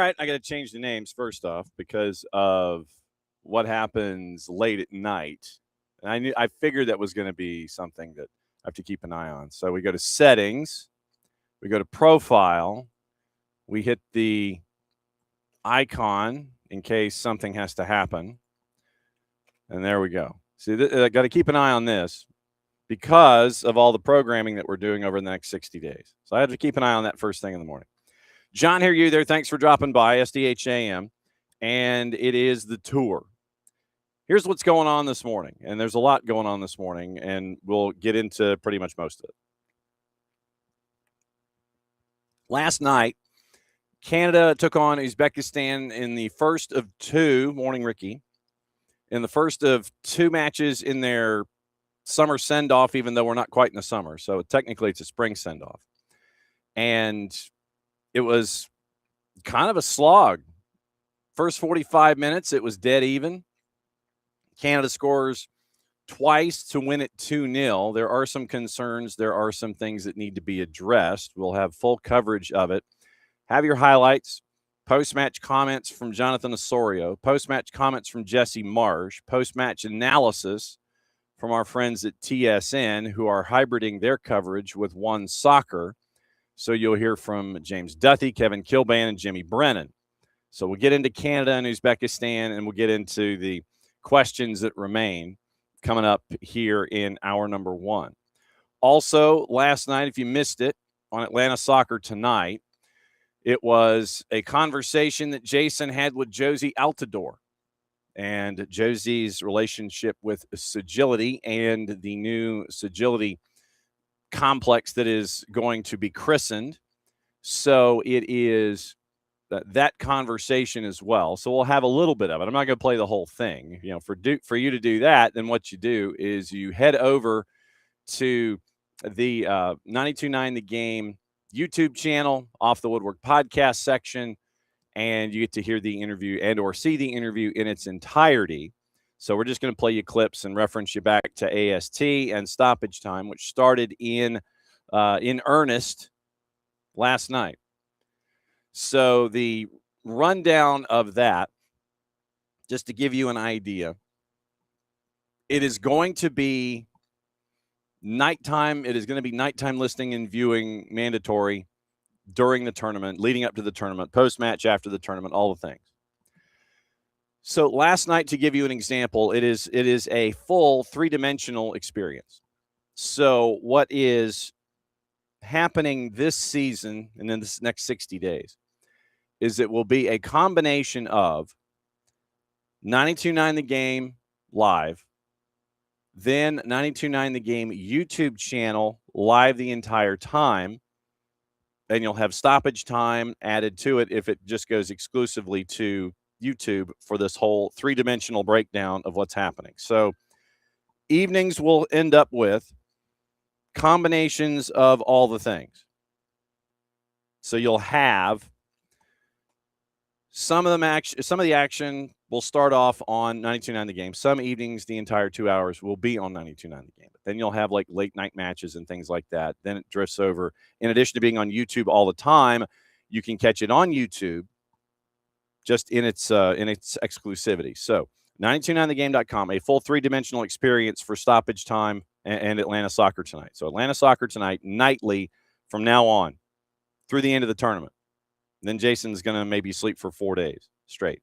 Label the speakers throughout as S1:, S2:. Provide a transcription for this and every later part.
S1: right, I got to change the names first off because of what happens late at night. And I figured that was going to be something that I have to keep an eye on. So we go to settings, we go to profile, we hit the icon in case something has to happen. And there we go. See, I got to keep an eye on this because of all the programming that we're doing over the next 60 days. So I have to keep an eye on that first thing in the morning. John, hear you there. Thanks for dropping by, SDH AM. And it is the tour. Here's what's going on this morning. And there's a lot going on this morning, and we'll get into pretty much most of it. Last night, Canada took on Uzbekistan in the first of two, morning Ricky, in the first of two matches in their summer send-off, even though we're not quite in the summer. So technically it's a spring send-off. And it was kind of a slog. First 45 minutes, it was dead even. Canada scores twice to win it 2-0. There are some concerns. There are some things that need to be addressed. We'll have full coverage of it. Have your highlights, post-match comments from Jonathan Osorio, post-match comments from Jesse Marsh, post-match analysis from our friends at TSN who are hybriding their coverage with One Soccer. So you'll hear from James Duthie, Kevin Kilbane, and Jimmy Brennan. So we'll get into Canada and Uzbekistan, and we'll get into the questions that remain coming up here in hour number one. Also, last night, if you missed it, on Atlanta Soccer Tonight, it was a conversation that Jason had with Jozy Altidore and Jozy's relationship with Sagility and the new Sagility complex that is going to be christened. So it is that conversation as well. So we'll have a little bit of it. I'm not going to play the whole thing. You know, for you to do that, then what you do is you head over to the 92.9 The Game YouTube channel, Off the Woodwork podcast section, and you get to hear the interview and or see the interview in its entirety. So we're just going to play you clips and reference you back to AST and stoppage time, which started in earnest last night. So the rundown of that, just to give you an idea, it is going to be nighttime. It is going to be nighttime listening and viewing mandatory during the tournament, leading up to the tournament, post-match, after the tournament, all the things. So last night, to give you an example, it is a full three-dimensional experience. So what is happening this season and in this next 60 days is it will be a combination of 92.9 The Game live, then 92.9 The Game YouTube channel live the entire time, and you'll have stoppage time added to it if it just goes exclusively to YouTube for this whole three-dimensional breakdown of what's happening. So evenings will end up with combinations of all the things. So you'll have some of the action will start off on 92.9 The Game. Some evenings, the entire 2 hours will be on 92.9 The Game. But then you'll have like late night matches and things like that. Then it drifts over. In addition to being on YouTube all the time, you can catch it on YouTube just in its exclusivity. So 929thegame.com, a full three-dimensional experience for stoppage time and Atlanta Soccer Tonight. So Atlanta Soccer Tonight nightly from now on through the end of the tournament. Then Jason's going to maybe sleep for 4 days straight.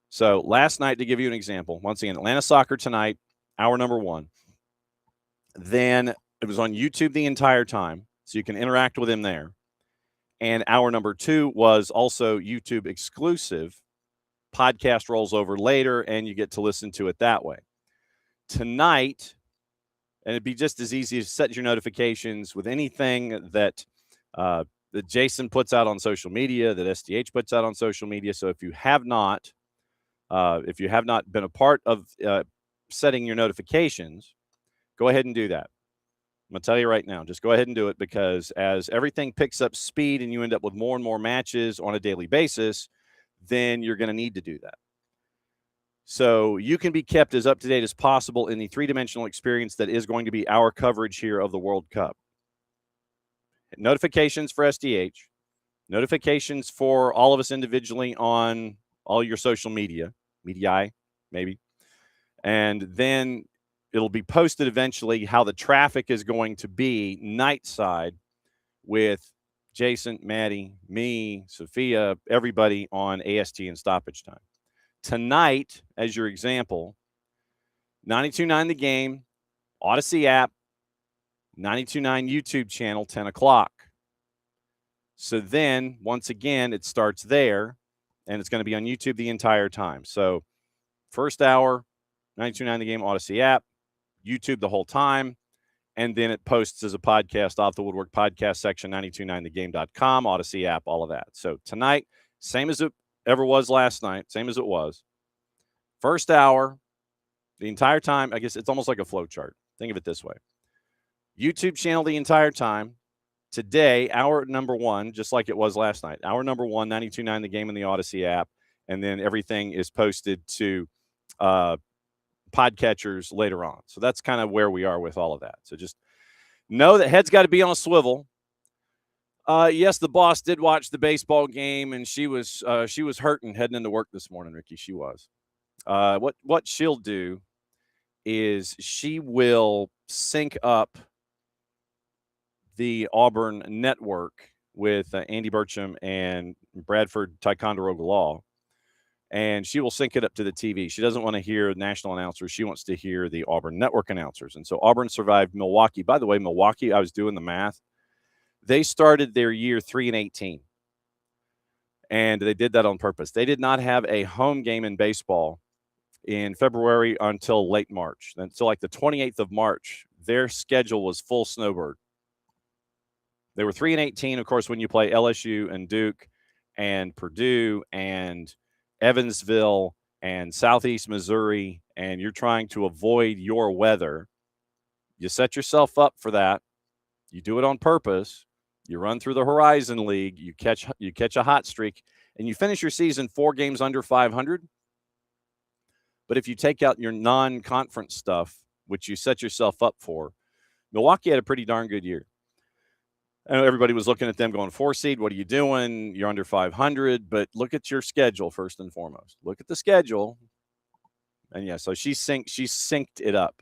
S1: So last night, to give you an example, once again, Atlanta Soccer Tonight, hour number one. Then it was on YouTube the entire time, so you can interact with him there. And hour number two was also YouTube exclusive. Podcast rolls over later, and you get to listen to it that way. Tonight, and it'd be just as easy to set your notifications with anything that Jason puts out on social media, that SDH puts out on social media. So if you have not been a part of setting your notifications, go ahead and do that. I'm going to tell you right now, just go ahead and do it, because as everything picks up speed and you end up with more and more matches on a daily basis, then you're going to need to do that. So you can be kept as up to date as possible in the three-dimensional experience that is going to be our coverage here of the World Cup. Notifications for SDH, notifications for all of us individually on all your social media, maybe. And then it'll be posted eventually how the traffic is going to be night side with Jason, Maddie, me, Sophia, everybody on AST and stoppage time. Tonight, as your example, 92.9 The Game, Odyssey app, 92.9 YouTube channel, 10 o'clock. So then, once again, it starts there, and it's going to be on YouTube the entire time. So first hour, 92.9 The Game, Odyssey app, YouTube the whole time, and then it posts as a podcast off the Woodwork podcast section, 929thegame.com, Odyssey app, all of that. So tonight, same as it ever was last night, same as it was. First hour, the entire time, I guess it's almost like a flow chart. Think of it this way. YouTube channel the entire time. Today, hour number 1, just like it was last night. Hour number 1, 92.9 The Game in the Odyssey app, and then everything is posted to podcatchers later on. So that's kind of where we are with all of that. So just know that head's got to be on a swivel. Yes, the boss did watch the baseball game, and she was hurting heading into work this morning, Ricky. She was. What she'll do is she will sync up the Auburn network with Andy Burcham and Bradford Ticonderoga Law, and she will sync it up to the TV. She doesn't want to hear national announcers. She wants to hear the Auburn network announcers. And so Auburn survived Milwaukee. By the way, Milwaukee, I was doing the math. They started their year 3-18, and they did that on purpose. They did not have a home game in baseball in February until late March. Until like the 28th of March, their schedule was full snowbird. They were 3-18, of course, when you play LSU and Duke and Purdue and Evansville and Southeast Missouri, and you're trying to avoid your weather. You set yourself up for that. You do it on purpose. You run through the Horizon League. You catch a hot streak, and you finish your season 4 games under 500. But if you take out your non-conference stuff, which you set yourself up for, Milwaukee had a pretty darn good year. I know everybody was looking at them going 4 seed. What are you doing? You're under 500, but look at your schedule first and foremost. Look at the schedule. And yeah, so she synced it up.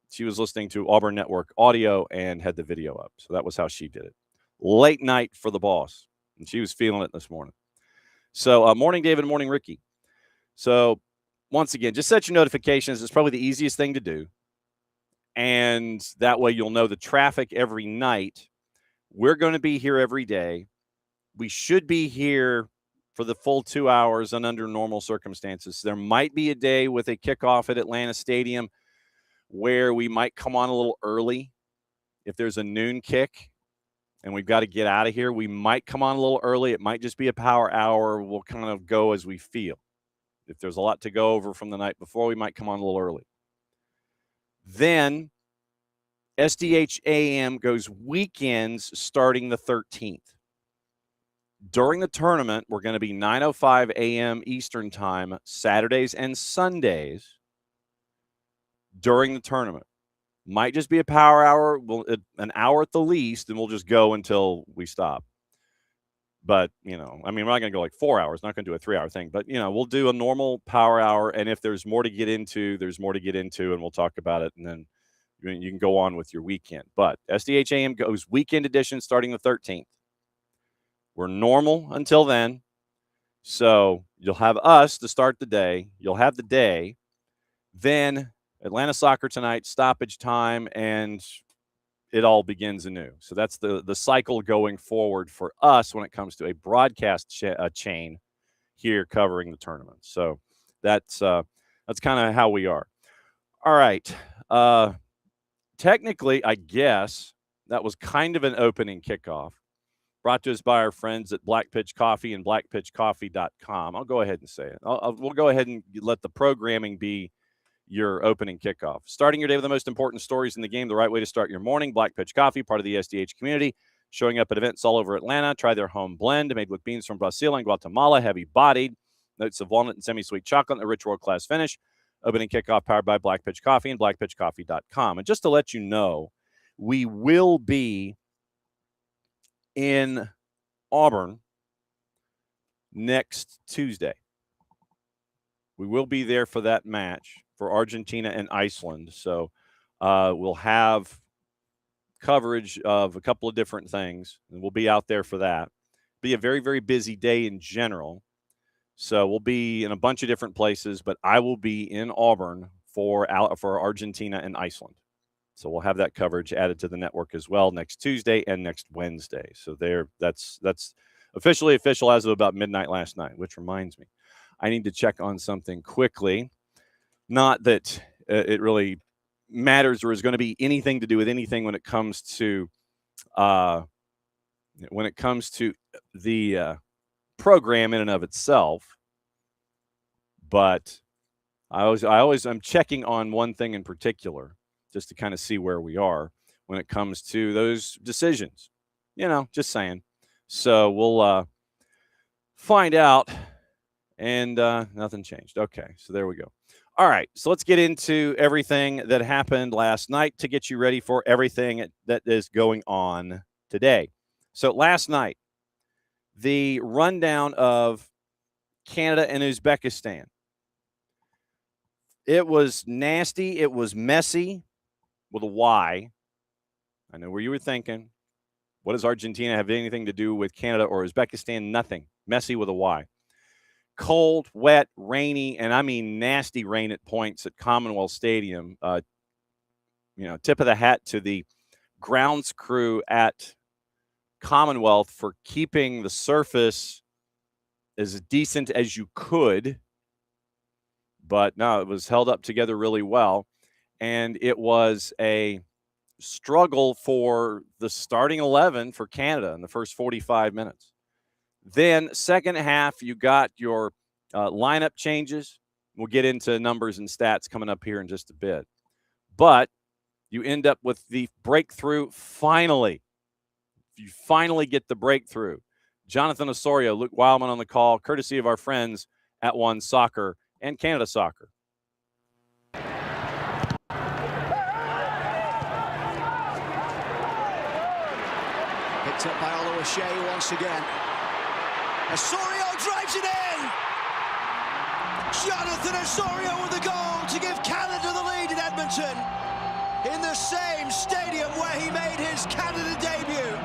S1: She was listening to Auburn Network audio and had the video up. So that was how she did it. Late night for the boss. And she was feeling it this morning. So morning, David, morning, Ricky. So once again, just set your notifications. It's probably the easiest thing to do. And that way you'll know the traffic every night. We're going to be here every day. We should be here for the full 2 hours and under normal circumstances. There might be a day with a kickoff at Atlanta Stadium where we might come on a little early. If there's a noon kick and we've got to get out of here, we might come on a little early. It might just be a power hour. We'll kind of go as we feel. If there's a lot to go over from the night before, we might come on a little early. Then SDH AM goes weekends starting the 13th. During the tournament, we're going to be 9:05 a.m. Eastern time, Saturdays and Sundays during the tournament. Might just be a power hour, an hour at the least, and we'll just go until we stop. But, we're not going to go like 4 hours, not going to do a 3-hour thing. But, we'll do a normal power hour, and if there's more to get into, and we'll talk about it, and then you can go on with your weekend. But SDH AM goes weekend edition starting the 13th. We're normal until then. So you'll have us to start the day. You'll have the day. Then Atlanta soccer tonight, stoppage time, and it all begins anew. So that's the cycle going forward for us when it comes to a broadcast chain here covering the tournament. So that's kind of how we are. All right. Technically, I guess that was kind of an opening kickoff brought to us by our friends at Black Pitch Coffee and blackpitchcoffee.com. I'll go ahead and say it. We'll go ahead and let the programming be your opening kickoff. Starting your day with the most important stories in the game, the right way to start your morning. Black Pitch Coffee, part of the SDH community, showing up at events all over Atlanta. Try their home blend made with beans from Brazil and Guatemala, heavy-bodied, notes of walnut and semi-sweet chocolate, and a rich world-class finish. Opening kickoff powered by Black Pitch Coffee and blackpitchcoffee.com. And just to let you know, we will be in Auburn next Tuesday. We will be there for that match for Argentina and Iceland. So we'll have coverage of a couple of different things, and we'll be out there for that. Be a very, very busy day in general. So we'll be in a bunch of different places, but I will be in Auburn for Argentina and Iceland. So we'll have that coverage added to the network as well next Tuesday and next Wednesday. So that's officially official as of about midnight last night, which reminds me, I need to check on something quickly. Not that it really matters or is going to be anything to do with anything when it comes to the program in and of itself. But I'm checking on one thing in particular just to kind of see where we are when it comes to those decisions. Just saying. So we'll find out. And nothing changed. Okay, so there we go. All right, so let's get into everything that happened last night to get you ready for everything that is going on today. So last night, the rundown of Canada and Uzbekistan. It was nasty. It was messy with a Y. I know where you were thinking. What does Argentina have anything to do with Canada or Uzbekistan? Nothing. Messy with a Y. Cold, wet, rainy, and I mean nasty rain at points at Commonwealth Stadium. Tip of the hat to the grounds crew at Commonwealth for keeping the surface as decent as you could. But no, it was held up together really well. And it was a struggle for the starting 11 for Canada in the first 45 minutes. Then second half, you got your lineup changes. We'll get into numbers and stats coming up here in just a bit. But you end up with the breakthrough finally. You finally get the breakthrough. Jonathan Osorio, Luke Wildman on the call, courtesy of our friends at One Soccer and Canada Soccer.
S2: Picked up by Oluwaseyi once again. Osorio drives it in! Jonathan Osorio with the goal to give Canada the lead in Edmonton. In the same stadium where he made his Canada debut.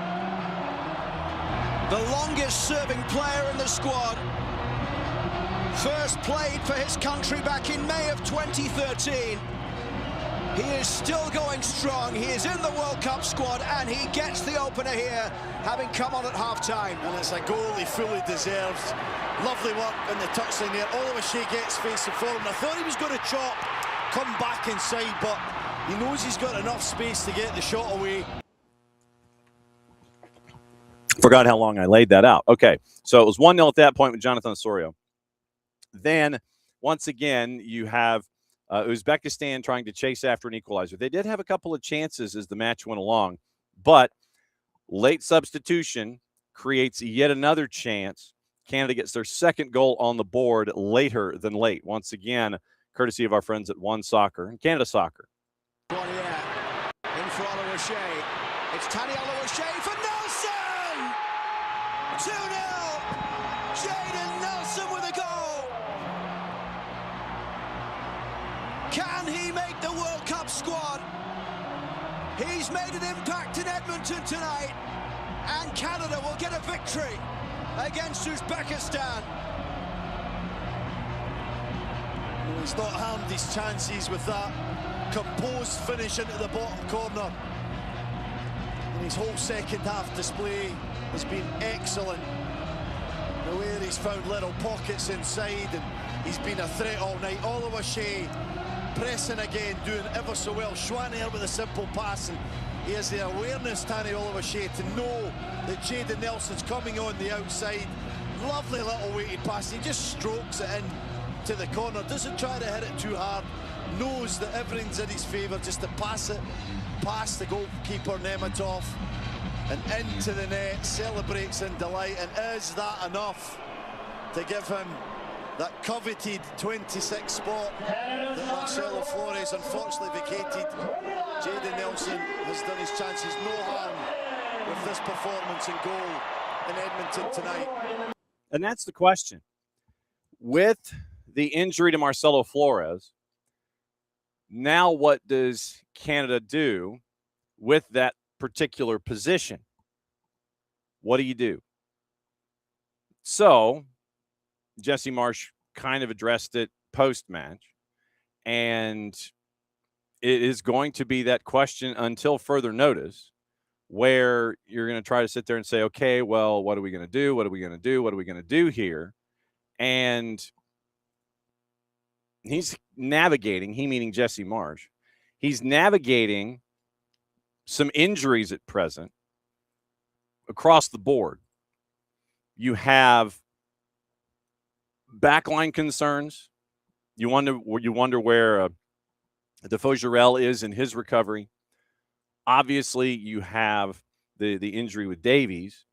S2: The longest serving player in the squad. First played for his country back in May of 2013. He is still going strong. He is in the World Cup squad, and he gets the opener here, having come on at half-time.
S3: And it's a goal he fully deserves. Lovely work in the touchline there. Oluwaseyi gets space for him. I thought he was going to chop, come back inside, but he knows he's got enough space to get the shot away.
S1: Forgot how long I laid that out. Okay, so it was 1-0 at that point with Jonathan Osorio. Then, once again, you have Uzbekistan trying to chase after an equalizer. They did have a couple of chances as the match went along, but late substitution creates yet another chance. Canada gets their second goal on the board later than late. Once again, courtesy of our friends at One Soccer and Canada Soccer.
S2: In for Oluwaseyi. It's Tani Oluwaseyi for Nelson! 2-0! Jaden Nelson with a goal! Can he make the World Cup squad? He's made an impact in Edmonton tonight, and Canada will get a victory against Uzbekistan.
S3: Well, he's not harmed his chances with that composed finish into the bottom corner. And his whole second half display has been excellent. The way he's found little pockets inside, and he's been a threat all night. Oluwaseyi pressing again, doing ever so well. Schwanner with a simple pass, and he has the awareness, Tani Oluwaseyi, to know that Jaden Nelson's coming on the outside. Lovely little weighted pass. He just strokes it in to the corner. Doesn't try to hit it too hard. Knows that everything's in his favour, just to pass it past the goalkeeper Nematov and into the net. Celebrates in delight, and is that enough to give him that coveted 26 spot that Marcelo Flores unfortunately vacated? Jaden Nelson has done his chances no harm with this performance and goal in Edmonton tonight.
S1: And that's the question. With the injury to Marcelo Flores, now what does Canada do with that particular position? What do you do? So Jesse Marsh kind of addressed it post-match, and it is going to be that question until further notice, where you're going to try to sit there and say, okay, well, what are we going to do? What are we going to do? What are we going to do here? And he's navigating, he meaning Jesse Marsh, he's navigating some injuries at present across the board. You have backline concerns. You wonder where Defoe Jarrell is in his recovery. Obviously, you have the injury with Davies.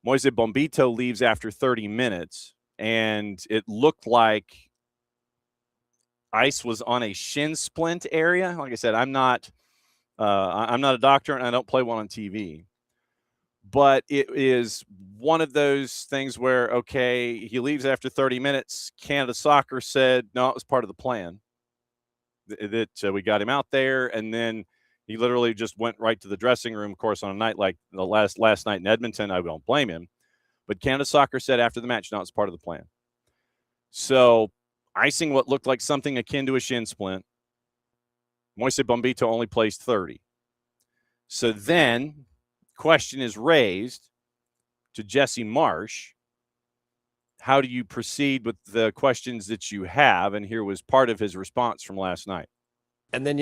S1: Moise Bombito leaves after 30 minutes, and it looked like ice was on a shin splint area. Like I said, I'm not a doctor, and I don't play one on TV. But it is one of those things where, okay, he leaves after 30 minutes. Canada Soccer said, no, it was part of the plan. That we got him out there, and then he literally just went right to the dressing room. Of course, on a night like the last night in Edmonton, I don't blame him. But Canada Soccer said after the match, no, it's part of the plan. So icing what looked like something akin to a shin splint. Moise Bombito only plays 30. So then question is raised to Jesse Marsh. How do you proceed with the questions that you have? And here was part of his response from last night.
S4: And then,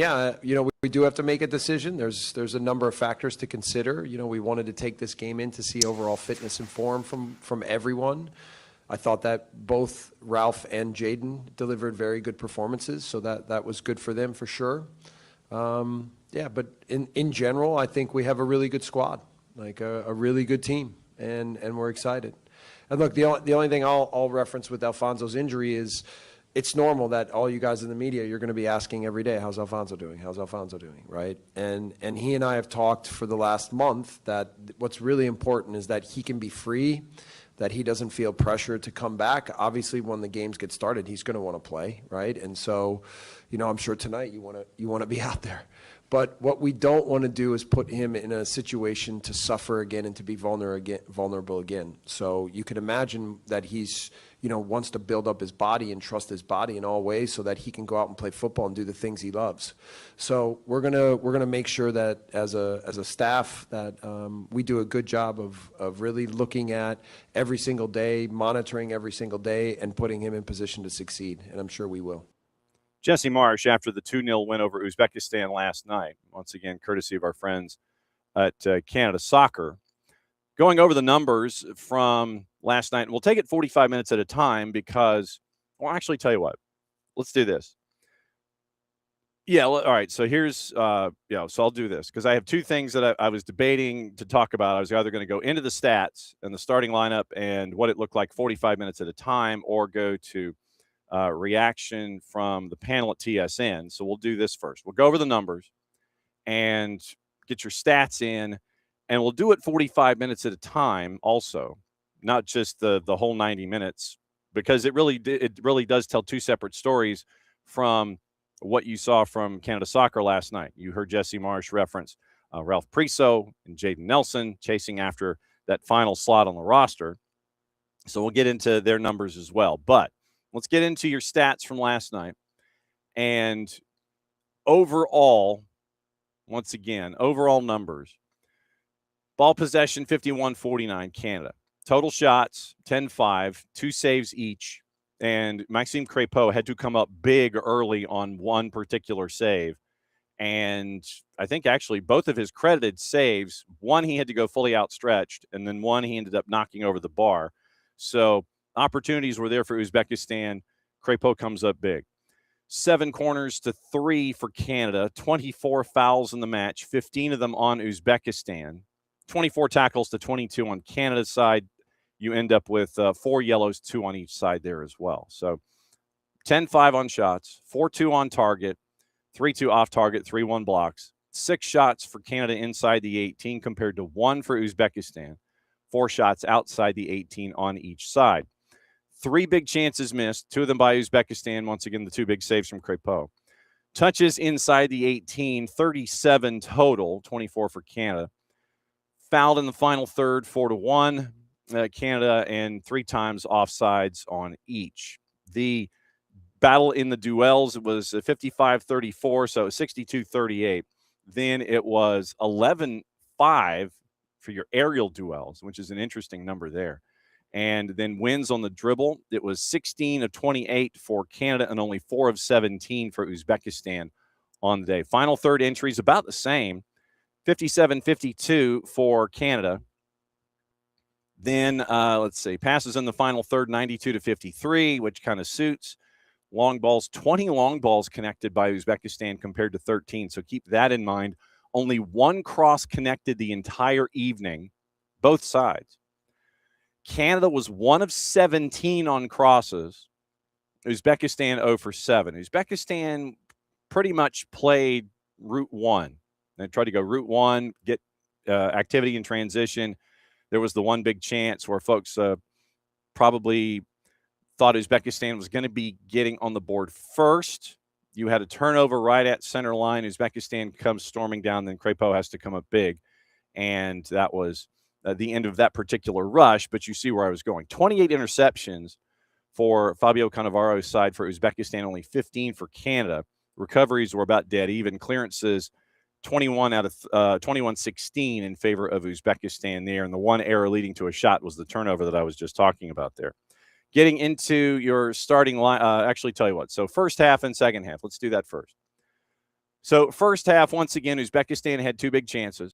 S4: we do have to make a decision. There's a number of factors to consider. We wanted to take this game in to see overall fitness and form from everyone. I thought that both Ralph and Jaden delivered very good performances, so that was good for them for sure. But in general, I think we have a really good squad, like a really good team, and we're excited. And look, the only thing I'll reference with Alfonso's injury is it's normal that all you guys in the media, you're going to be asking every day, how's Alfonso doing? How's Alfonso doing, right? And he and I have talked for the last month that what's really important is that he can be free, that he doesn't feel pressure to come back. Obviously, when the games get started, he's going to want to play, right? And so, I'm sure tonight you want to be out there. But what we don't want to do is put him in a situation to suffer again and to be vulnerable again. So you can imagine that he's, wants to build up his body and trust his body in all ways so that he can go out and play football and do the things he loves. So we're gonna make sure that as a staff that we do a good job of really looking at every single day, monitoring every single day, and putting him in position to succeed. And I'm sure we will.
S1: Jesse Marsh, after the 2-0 win over Uzbekistan last night, once again, courtesy of our friends at Canada Soccer, going over the numbers from last night. And we'll take it 45 minutes at a time because, well, actually, tell you what, let's do this. Yeah, all right. So here's, so I'll do this because I have two things that I was debating to talk about. I was either going to go into the stats and the starting lineup and what it looked like 45 minutes at a time, or go to reaction from the panel at TSN. So we'll do this first. We'll go over the numbers and get your stats in, and we'll do it 45 minutes at a time also, not just the whole 90 minutes, because it really does tell two separate stories from what you saw from Canada Soccer last night. You heard Jesse Marsh reference Ralph Priso and Jaden Nelson chasing after that final slot on the roster. So we'll get into their numbers as well. But let's get into your stats from last night. And overall, once again, overall numbers. Ball possession, 51-49, Canada. Total shots, 10-5, 2 saves each. And Maxime Crépeau had to come up big early on one particular save. And I think actually both of his credited saves, one he had to go fully outstretched, and then one he ended up knocking over the bar. So opportunities were there for Uzbekistan. Crépeau comes up big. 7 corners to 3 for Canada. 24 fouls in the match, 15 of them on Uzbekistan. 24 tackles to 22 on Canada's side. You end up with 4 yellows, 2 on each side there as well. So 10-5 on shots, 4-2 on target, 3-2 off target, 3-1 blocks. 6 shots for Canada inside the 18 compared to 1 for Uzbekistan. 4 shots outside the 18 on each side. 3 big chances missed, 2 of them by Uzbekistan. Once again, the 2 big saves from Crépeau. Touches inside the 18, 37 total, 24 for Canada. Fouled in the final third, 4-1, Canada, and 3 times offsides on each. The battle in the duels was 55-34, so 62-38. Then it was 11-5 for your aerial duels, which is an interesting number there. And then wins on the dribble, it was 16 of 28 for Canada and only 4 of 17 for Uzbekistan on the day. Final third entries about the same, 57-52 for Canada. Then, let's see, passes in the final third, 92-53, which kind of suits. Long balls, 20 long balls connected by Uzbekistan compared to 13. So keep that in mind. Only 1 cross connected the entire evening, both sides. Canada was 1 of 17 on crosses. Uzbekistan 0 for 7. Uzbekistan pretty much played route 1. They tried to go route 1, get activity in transition. There was the one big chance where folks probably thought Uzbekistan was going to be getting on the board first. You had a turnover right at center line. Uzbekistan comes storming down, then Crépeau has to come up big. And that was the end of that particular rush, but you see where I was going. 28 interceptions for Fabio Cannavaro's side for Uzbekistan, only 15 for Canada. Recoveries were about dead even. Clearances, 21 out of 21-16 in favor of Uzbekistan there. And the one error leading to a shot was the turnover that I was just talking about there. Getting into your starting line, actually tell you what. So first half and second half. Let's do that first. So first half, once again, Uzbekistan had 2 big chances.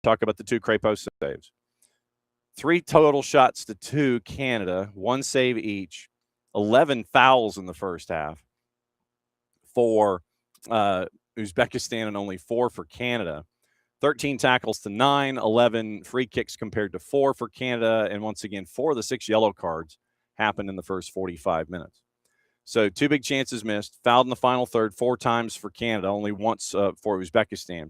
S1: Talk about the 2 Crépeau saves. 3 total shots to 2 Canada, 1 save each. 11 fouls in the first half for Uzbekistan and only 4 for Canada. 13 tackles to 9, 11 free kicks compared to 4 for Canada. And once again, 4 of the 6 yellow cards happened in the first 45 minutes. So 2 big chances missed, fouled in the final third 4 times for Canada, only once for Uzbekistan.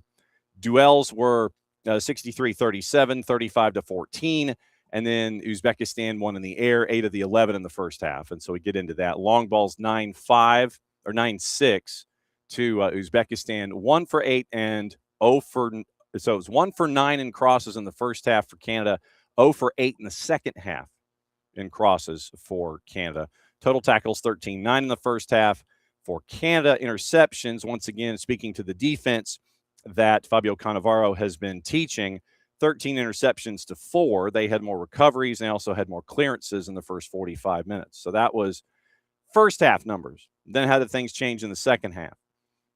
S1: Duels were 63-37, 35-14, and then Uzbekistan won in the air, 8 of the 11 in the first half. And so we get into that. Long balls 9-5 or 9-6 to Uzbekistan, 1 for 8 and 0 for. So it was 1 for 9 in crosses in the first half for Canada, 0 for 8 in the second half in crosses for Canada. Total tackles 13, 9 in the first half for Canada. Interceptions, once again, speaking to the defense that Fabio Cannavaro has been teaching, 13 interceptions to 4. They had more recoveries. They also had more clearances in the first 45 minutes. So that was first half numbers. Then how did things change in the second half?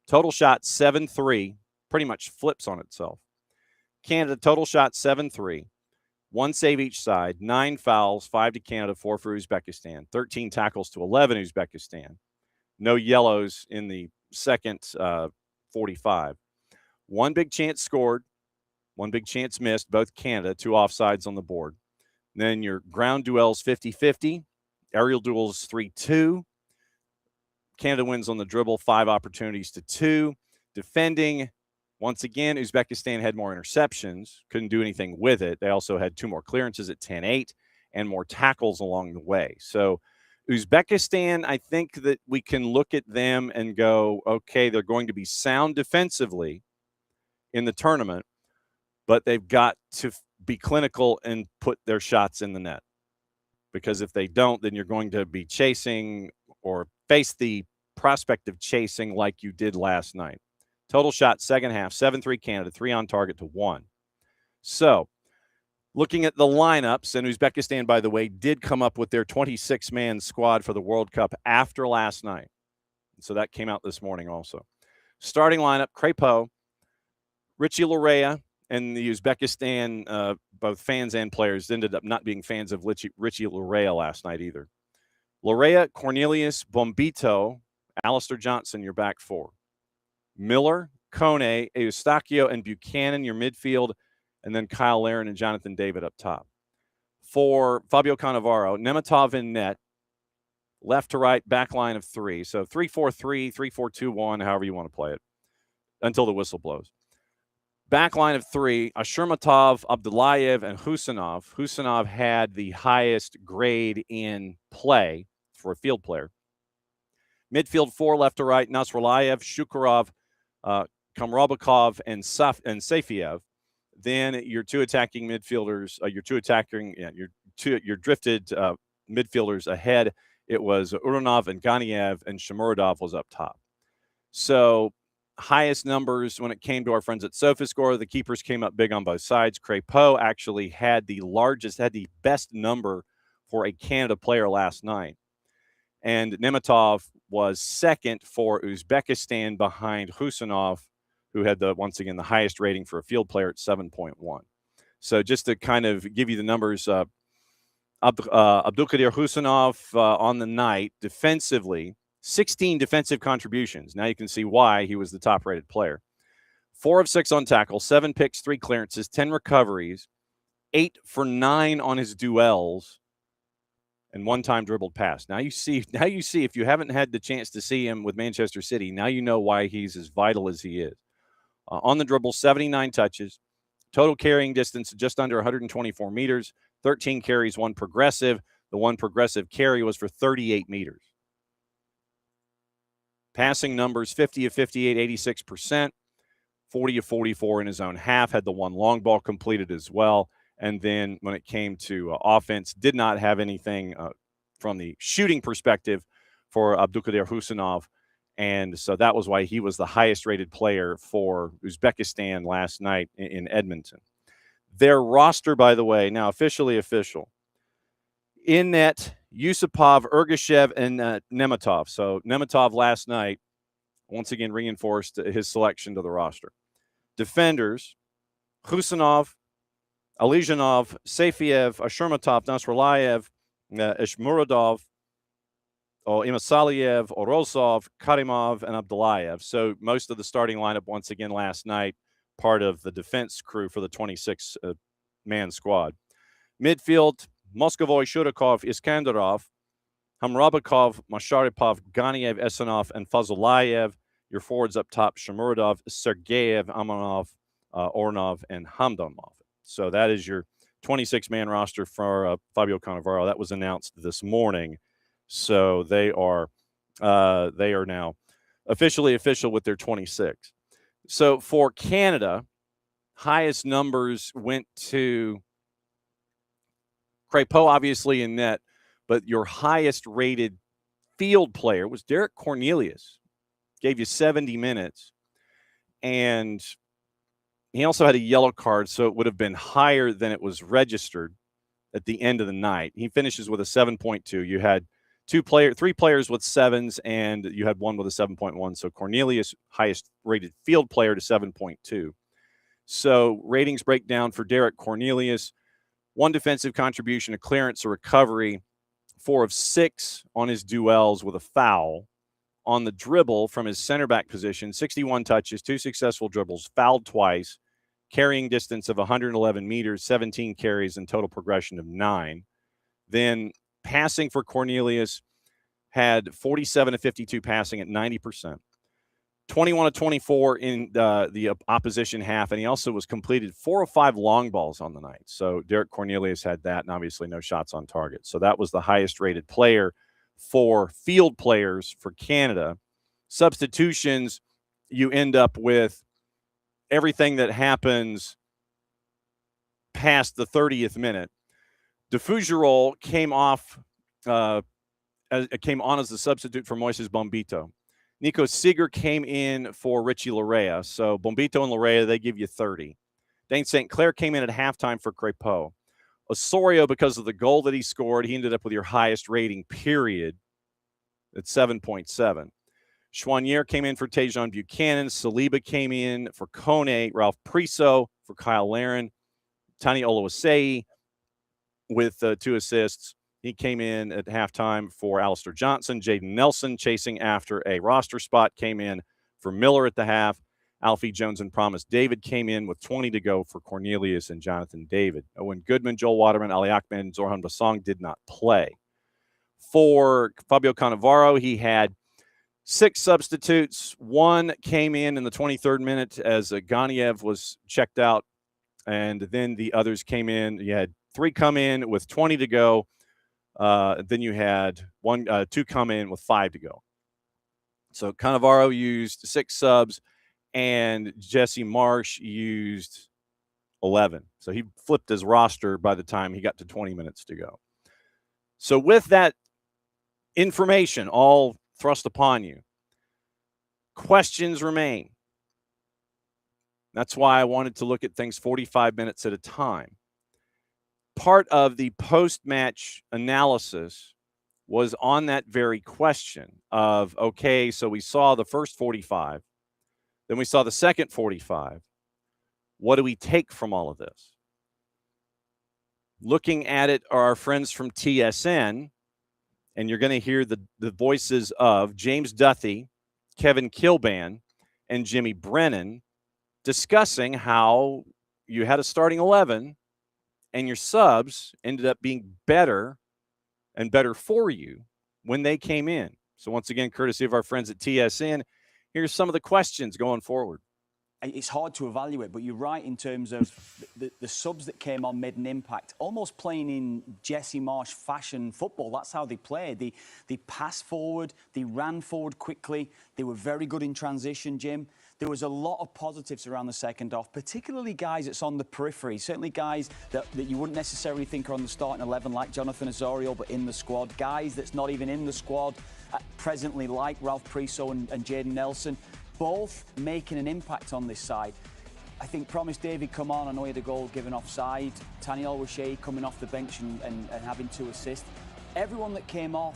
S1: Total shots 7-3, pretty much flips on itself. Canada total shots 7-3, 1 save each side, 9 fouls, 5 to Canada, 4 for Uzbekistan, 13 tackles to 11 Uzbekistan. No yellows in the second 45. 1 big chance scored, 1 big chance missed, both Canada, 2 offsides on the board. Then your ground duels 50-50, aerial duels 3-2. Canada wins on the dribble, 5 opportunities to 2. Defending, once again, Uzbekistan had more interceptions, couldn't do anything with it. They also had 2 more clearances at 10-8 and more tackles along the way. So Uzbekistan, I think that we can look at them and go, okay, they're going to be sound defensively in the tournament, but they've got to be clinical and put their shots in the net. Because if they don't, then you're going to be chasing or face the prospect of chasing like you did last night. Total shots, second half, 7-3 Canada, 3 on target to 1. So, looking at the lineups, and Uzbekistan, by the way, did come up with their 26-man squad for the World Cup after last night. So that came out this morning also. Starting lineup, Crépeau, Richie Laryea, and the Uzbekistan, both fans and players, ended up not being fans of Richie Laryea last night either. Laryea, Cornelius, Bombito, Alistair Johnson, your back 4. Miller, Kone, Eustachio, and Buchanan, your midfield, and then Kyle Larin and Jonathan David up top. For Fabio Cannavaro, Nemitov in net, left to right, back line of 3. So 3-4-3, 3-4-2-1, however you want to play it, until the whistle blows. back line of three, Ashurmatov, Abdullayev, and Husanov. Husanov had the highest grade in play for a field player. Midfield four, left to right, Nasralayev, Shukurov, Kamrabakov, and Safiev. Then your two attacking midfielders, your drifted midfielders ahead. It was Uranov and Ganiev, and Shamuradov was up top. So highest numbers when it came to our friends at SofaScore. The keepers came up big on both sides. Crépeau actually had the best number for a Canada player last night. And Nemetov was second for Uzbekistan behind Husanov, who had once again the highest rating for a field player at 7.1. So just to kind of give you the numbers, Abdulkadir Husanov on the night defensively, 16 defensive contributions. Now you can see why he was the top-rated player. 4 of 6 on tackle, 7 picks, 3 clearances, 10 recoveries, 8 for 9 on his duels, and 1 time dribbled pass. Now you see if you haven't had the chance to see him with Manchester City, now you know why he's as vital as he is. On the dribble, 79 touches, total carrying distance just under 124 meters, 13 carries, 1 progressive. The 1 progressive carry was for 38 meters. Passing numbers, 50 of 58, 86%, 40 of 44 in his own half, had the 1 long ball completed as well. And then when it came to offense, did not have anything from the shooting perspective for Abdulkadir Husanov. And so that was why he was the highest rated player for Uzbekistan last night in Edmonton. Their roster, by the way, now officially official. In net, Yusupov, Ergashev, and Nemetov. So Nemetov last night once again reinforced his selection to the roster. Defenders, Husanov, Alizhanov, Safiev, Ashurmatov, Nasralayev, Ishmuradov, Imasaliev, Orosov, Karimov, and Abdullayev. So most of the starting lineup once again last night, part of the defense crew for the 26-man squad. Midfield, Moskovoy, Shurikov, Iskandarov, Hamrabakov, Masharipov, Ganiev, Esanov, and Fazulayev. Your forwards up top, Shamuradov, Sergeyev, Amanov, Ornov, and Hamdamov. So that is your 26-man roster for Fabio Cannavaro. That was announced this morning. So they are now officially official with their 26. So for Canada, highest numbers went to Crépeau, obviously in net, but your highest rated field player was Derek Cornelius. Gave you 70 minutes. And he also had a yellow card, so it would have been higher than it was registered at the end of the night. He finishes with a 7.2. You had 3 players with 7s, and you had 1 with a 7.1. So Cornelius, highest rated field player to 7.2. So ratings break down for Derek Cornelius. 1 defensive contribution, a clearance, a recovery, 4 of 6 on his duels with a foul. On the dribble from his center back position, 61 touches, 2 successful dribbles, fouled twice, carrying distance of 111 meters, 17 carries, and total progression of 9. Then passing for Cornelius had 47 of 52 passing at 90%. 21 of 24 in the opposition half, and he also was completed 4 of 5 long balls on the night. So Derek Cornelius had that, and obviously no shots on target. So that was the highest rated player for field players for Canada. Substitutions, you end up with everything that happens past the 30th minute. Defougerol came on as the substitute for Moises Bombito. Nico Seeger came in for Richie Larea. So Bombito and Larea, they give you 30. Dane St. Clair came in at halftime for Crépeau. Osorio, because of the goal that he scored, he ended up with your highest rating, period, at 7.7. Chouanier came in for Tejan Buchanan. Saliba came in for Kone. Ralph Priso for Kyle Larin. Tani Oluwaseyi with 2 assists. He came in at halftime for Alistair Johnson. Jaden Nelson, chasing after a roster spot, came in for Miller at the half. Alfie Jones and Promise David came in with 20 to go for Cornelius and Jonathan David. Owen Goodman, Joel Waterman, Ali Ahmed, and Zorhan Basong did not play. For Fabio Cannavaro, he had 6 substitutes. 1 came in the 23rd minute as Ganiev was checked out, and then the others came in. You had 3 come in with 20 to go. Then you had 2 come in with 5 to go. So Cannavaro used 6 subs, and Jesse Marsh used 11. So he flipped his roster by the time he got to 20 minutes to go. So with that information all thrust upon you, questions remain. That's why I wanted to look at things 45 minutes at a time. Part of the post-match analysis was on that very question of, okay, so we saw the first 45, then we saw the second 45. What do we take from all of this? Looking at it are our friends from TSN, and you're going to hear the voices of James Duthie, Kevin Kilban, and Jimmy Brennan discussing how you had a starting 11 and your subs ended up being better and better for you when they came in. So once again, courtesy of our friends at TSN, here's some of the questions going forward.
S5: It's hard to evaluate, but you're right in terms of the subs that came on made an impact, almost playing in Jesse Marsh fashion football. That's how they played. They passed forward, they ran forward quickly, they were very good in transition, Jim. There was a lot of positives around the second half, particularly guys that's on the periphery, certainly guys that you wouldn't necessarily think are on the starting 11, like Jonathan Osorio, but in the squad. Guys that's not even in the squad presently, like Ralph Priso and Jaden Nelson, both making an impact on this side. I think Promise David come on, I know he had a goal given offside. Tani Al-Washay coming off the bench and having 2 assists. Everyone that came on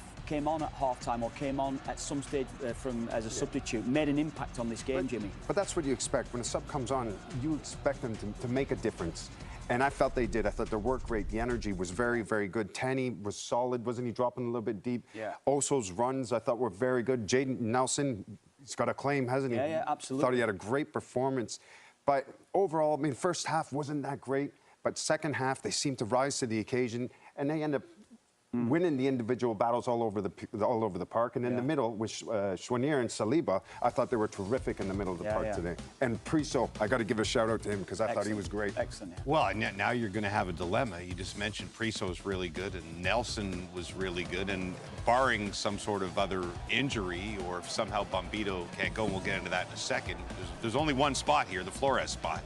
S5: at half-time or came on at some stage as a substitute made an impact on this game, Jimmy.
S6: But that's what you expect. When a sub comes on, you expect them to make a difference. And I felt they did. I thought their work rate, the energy was very, very good. Tani was solid. Wasn't he dropping a little bit deep?
S5: Yeah.
S6: Oso's runs, I thought, were very good. Jaden Nelson, he's got a claim, hasn't he?
S5: Yeah, absolutely.
S6: Thought he had a great performance. But overall, I mean, first half wasn't that great. But second half, they seemed to rise to the occasion. And they end up winning the individual battles all over the park. And in the middle, with Chouanier and Saliba, I thought they were terrific in the middle of the park today. And Priso, I got to give a shout out to him because I thought he was great.
S5: Excellent. Yeah.
S7: Well, now you're going to have a dilemma. You just mentioned Priso was really good and Nelson was really good. And barring some sort of other injury or if somehow Bombito can't go, and we'll get into that in a second, there's only one spot here, the Flores spot.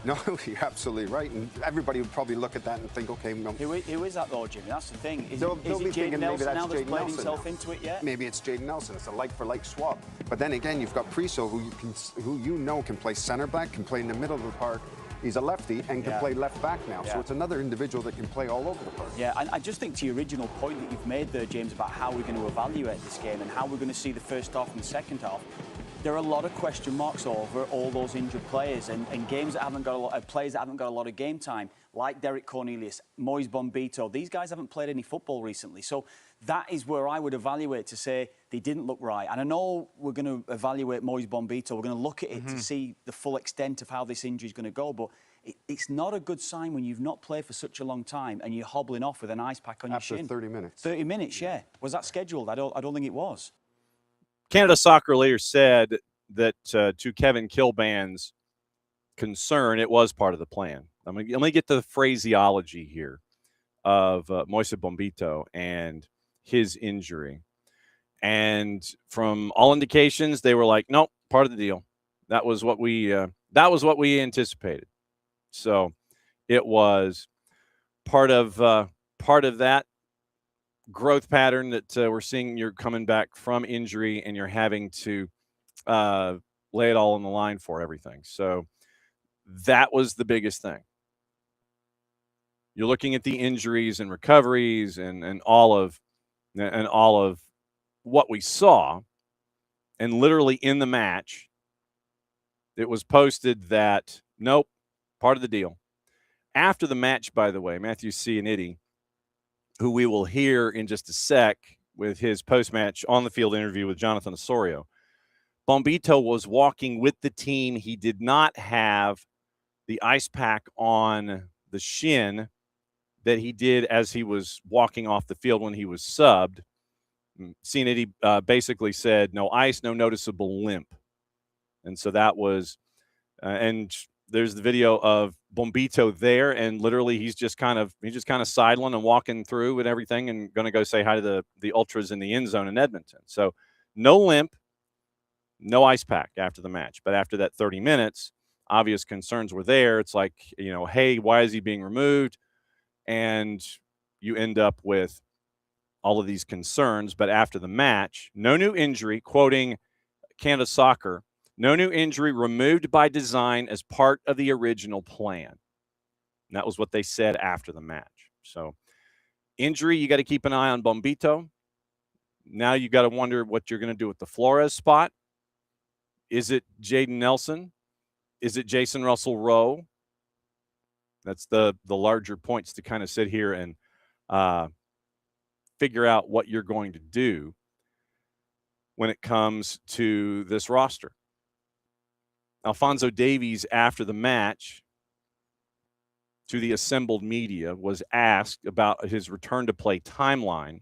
S6: No, you're absolutely right. And everybody would probably look at that and think, okay, no.
S5: Who is that though, Jimmy? That's the thing. Is
S6: They'll
S5: it
S6: be
S5: Jaden
S6: thinking maybe
S5: Nelson
S6: that's
S5: now that's
S6: Jaden
S5: played
S6: Nelson
S5: himself
S6: now.
S5: into it yet?
S6: Maybe it's Jaden Nelson. It's a like-for-like swap. But then again, you've got Priso, who you know can play center back, can play in the middle of the park. He's a lefty and can play left back now. So it's another individual that can play all over the park.
S5: Yeah, and I just think to your original point that you've made there, James, about how we're going to evaluate this game and how we're going to see the first half and the second half, there are a lot of question marks over all those injured players and games that haven't got a lot of players that haven't got a lot of game time, like Derek Cornelius, Moise Bombito. These guys haven't played any football recently. So that is where I would evaluate to say they didn't look right. And I know we're going to evaluate Moise Bombito. We're going to look at it to see the full extent of how this injury is going to go. But it's not a good sign when you've not played for such a long time and you're hobbling off with an ice pack on your shin.
S6: After 30 minutes.
S5: 30 minutes, yeah. Was that scheduled? I don't think it was.
S1: Canada Soccer later said that to Kevin Kilban's concern, it was part of the plan. Let me get to the phraseology here of Moise Bombito and his injury. And from all indications, they were like, nope, part of the deal. That was what we anticipated. So it was part of that growth pattern that we're seeing. You're coming back from injury and you're having to lay it all on the line for everything. So that was the biggest thing. You're looking at the injuries and recoveries and all of what we saw, and literally in the match, it was posted that nope, part of the deal. After the match, by the way, Matthew C. and Itty, who we will hear in just a sec with his post-match on-the-field interview with Jonathan Osorio, Bombito was walking with the team. He did not have the ice pack on the shin that he did as he was walking off the field when he was subbed. CANMNT basically said no ice, no noticeable limp. And so that was, and there's the video of Bombito there, and literally he's just kind of sidling and walking through and everything, and going to go say hi to the Ultras in the end zone in Edmonton. So no limp, no ice pack after the match. But after that 30 minutes, obvious concerns were there. It's like, hey, why is he being removed? And you end up with all of these concerns. But after the match, no new injury, quoting Canada Soccer, no new injury, removed by design as part of the original plan. And that was what they said after the match. So injury, you got to keep an eye on Bombito. Now you got to wonder what you're going to do with the Flores spot. Is it Jaden Nelson? Is it Jason Russell-Rowe? That's the larger points to kind of sit here and figure out what you're going to do when it comes to this roster. Alphonso Davies, after the match, to the assembled media, was asked about his return to play timeline.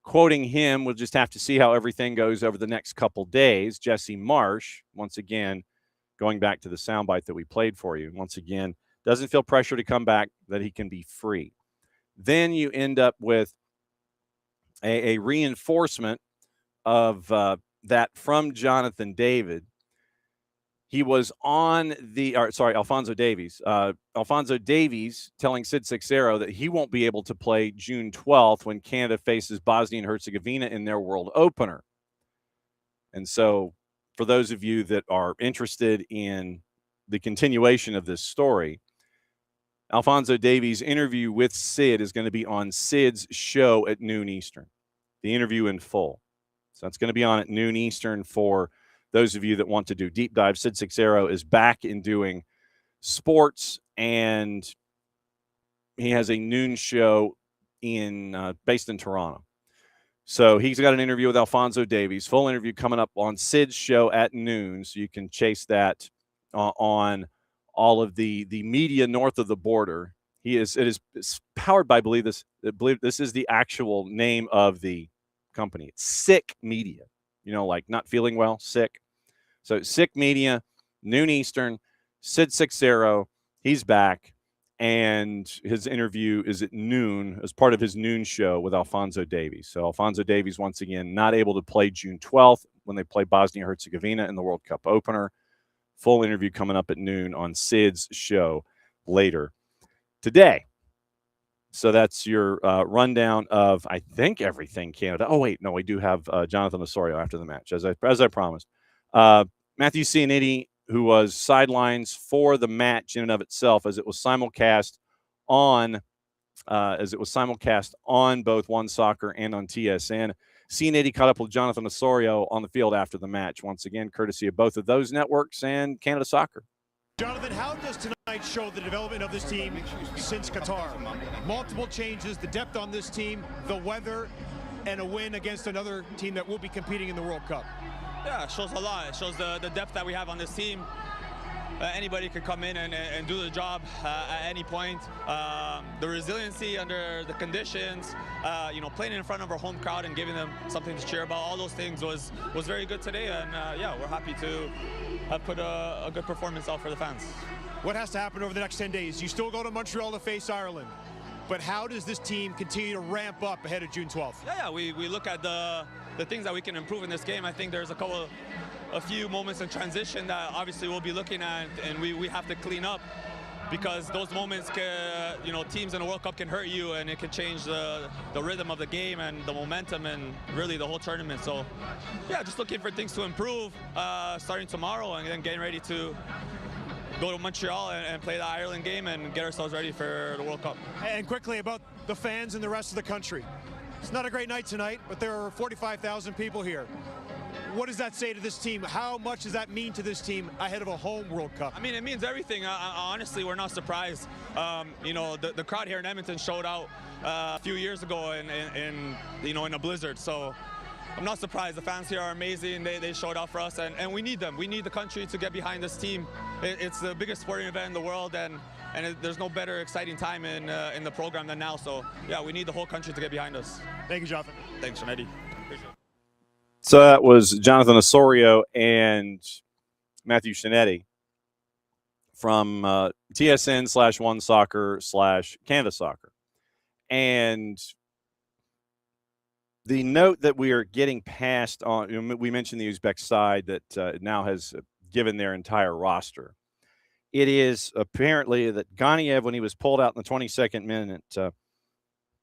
S1: Quoting him, we'll just have to see how everything goes over the next couple days. Jesse Marsh, once again, going back to the soundbite that we played for you, once again, doesn't feel pressure to come back, that he can be free. Then you end up with a reinforcement of that from Jonathan David. He was on Alphonso Davies. Alphonso Davies telling Sid Seixeiro that he won't be able to play June 12th when Canada faces Bosnia and Herzegovina in their world opener. And so for those of you that are interested in the continuation of this story, Alphonso Davies' interview with Sid is going to be on Sid's show at noon Eastern, the interview in full. So that's going to be on at noon Eastern for those of you that want to do deep dive. Sid Seixeiro is back in doing sports, and he has a noon show based in Toronto. So he's got an interview with Alphonso Davies, full interview coming up on Sid's show at noon. So you can chase that on all of the media north of the border. It's powered by, I believe this is the actual name of the company. It's Sick Media. Like not feeling well, sick. So Sick Media, noon Eastern, Sid Seixeiro, he's back, and his interview is at noon as part of his noon show with Alphonso Davies. So Alphonso Davies, once again, not able to play June 12th when they play Bosnia-Herzegovina in the World Cup opener. Full interview coming up at noon on Sid's show later today. So that's your rundown of, I think, everything Canada. Oh, wait, no, we do have Jonathan Osorio after the match, as I promised. Matthew CANMNT, who was sidelines for the match in and of itself, as it was simulcast on both One Soccer and on TSN. CANMNT caught up with Jonathan Osorio on the field after the match, once again, courtesy of both of those networks and Canada Soccer.
S8: Jonathan, how does tonight show the development of this team since Qatar? Multiple changes, the depth on this team, the weather, and a win against another team that will be competing in the World Cup.
S9: Yeah, it shows a lot. It shows the depth that we have on this team. Anybody could come in and do the job at any point. The resiliency under the conditions, playing in front of our home crowd and giving them something to cheer about, all those things was very good today. And we're happy to have put a good performance out for the fans.
S8: What has to happen over the next 10 days? You still go to Montreal to face Ireland, but how does this team continue to ramp up ahead of June 12th?
S9: Yeah, we look at the things that we can improve in this game. I think there's a few moments of transition that obviously we'll be looking at, and we have to clean up, because those moments teams in the World Cup can hurt you, and it can change the rhythm of the game and the momentum and really the whole tournament. So yeah, just looking for things to improve starting tomorrow, and then getting ready to go to Montreal and play the Ireland game and get ourselves ready for the World Cup.
S8: And quickly about the fans and the rest of the country. It's not a great night tonight, but there are 45,000 people here. What does that say to this team? How much does that mean to this team ahead of a home World Cup?
S9: I mean, it means everything. Honestly, we're not surprised. The crowd here in Edmonton showed out a few years ago in a blizzard. So I'm not surprised. The fans here are amazing. They showed out for us, and we need them. We need the country to get behind this team. It's the biggest sporting event in the world, and there's no better exciting time in the program than now. So yeah, we need the whole country to get behind us.
S8: Thank you, Jonathan.
S9: Thanks, Eddie.
S1: So that was Jonathan Osorio and Matthew Shinetti from TSN/One Soccer/Canada Soccer. And the note that we are getting past on, we mentioned the Uzbek side that now has given their entire roster. It is apparently that Ganiev, when he was pulled out in the 22nd minute,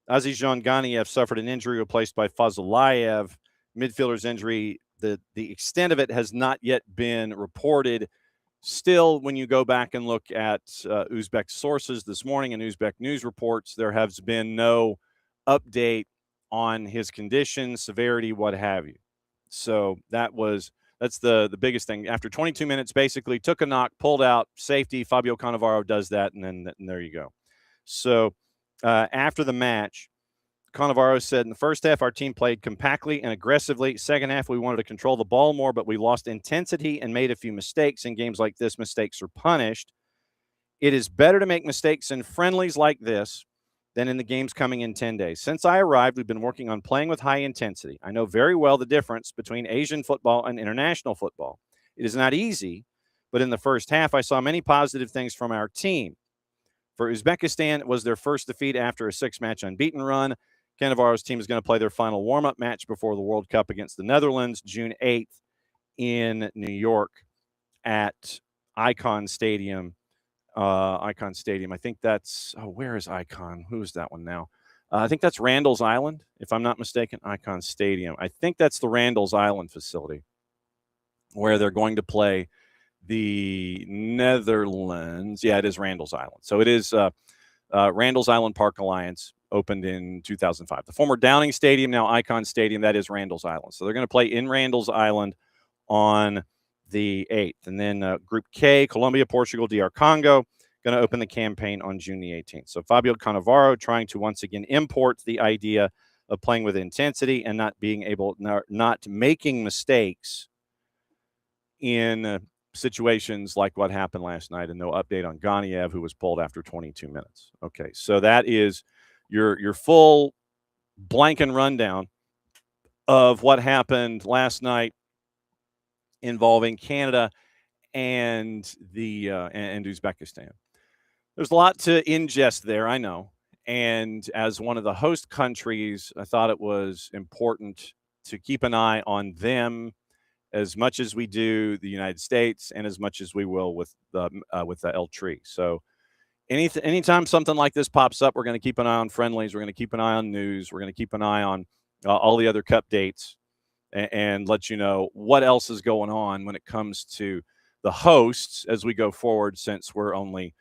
S1: Azizjan Ganiev suffered an injury replaced by Fazulayev. Midfielder's injury, the extent of it has not yet been reported. Still, when you go back and look at Uzbek sources this morning and Uzbek news reports, there has been no update on his condition, severity, what have you. So that's the biggest thing. After 22 minutes, basically took a knock, pulled out, safety. Fabio Cannavaro does that, and there you go. So after the match, Cannavaro said, in the first half, our team played compactly and aggressively. Second half, we wanted to control the ball more, but we lost intensity and made a few mistakes. In games like this, mistakes are punished. It is better to make mistakes in friendlies like this than in the games coming in 10 days. Since I arrived, we've been working on playing with high intensity. I know very well the difference between Asian football and international football. It is not easy, but in the first half, I saw many positive things from our team. For Uzbekistan, it was their first defeat after a 6-match unbeaten run. Cannavaro's team is going to play their final warm-up match before the World Cup against the Netherlands, June 8th in New York at Icon Stadium. I think that's, where is Icon? Who is that one now? I think that's Randall's Island, if I'm not mistaken. Icon Stadium. I think that's the Randall's Island facility where they're going to play the Netherlands. Yeah, it is Randall's Island. So it is Randall's Island Park Alliance, opened in 2005. The former Downing Stadium, now Icon Stadium, that is Randall's Island. So they're going to play in Randall's Island on the 8th. And then Group K, Colombia, Portugal, DR Congo, going to open the campaign on June the 18th. So Fabio Cannavaro trying to once again import the idea of playing with intensity and not making mistakes in situations like what happened last night, and no update on Ganiev, who was pulled after 22 minutes. Okay, so that is your full blanket rundown of what happened last night involving Canada and and Uzbekistan. There's a lot to ingest there, I know. And as one of the host countries, I thought it was important to keep an eye on them as much as we do the United States, and as much as we will with the El Tri. So anytime something like this pops up, we're going to keep an eye on friendlies. We're going to keep an eye on news. We're going to keep an eye on all the other cup dates and let you know what else is going on when it comes to the hosts as we go forward, since we're only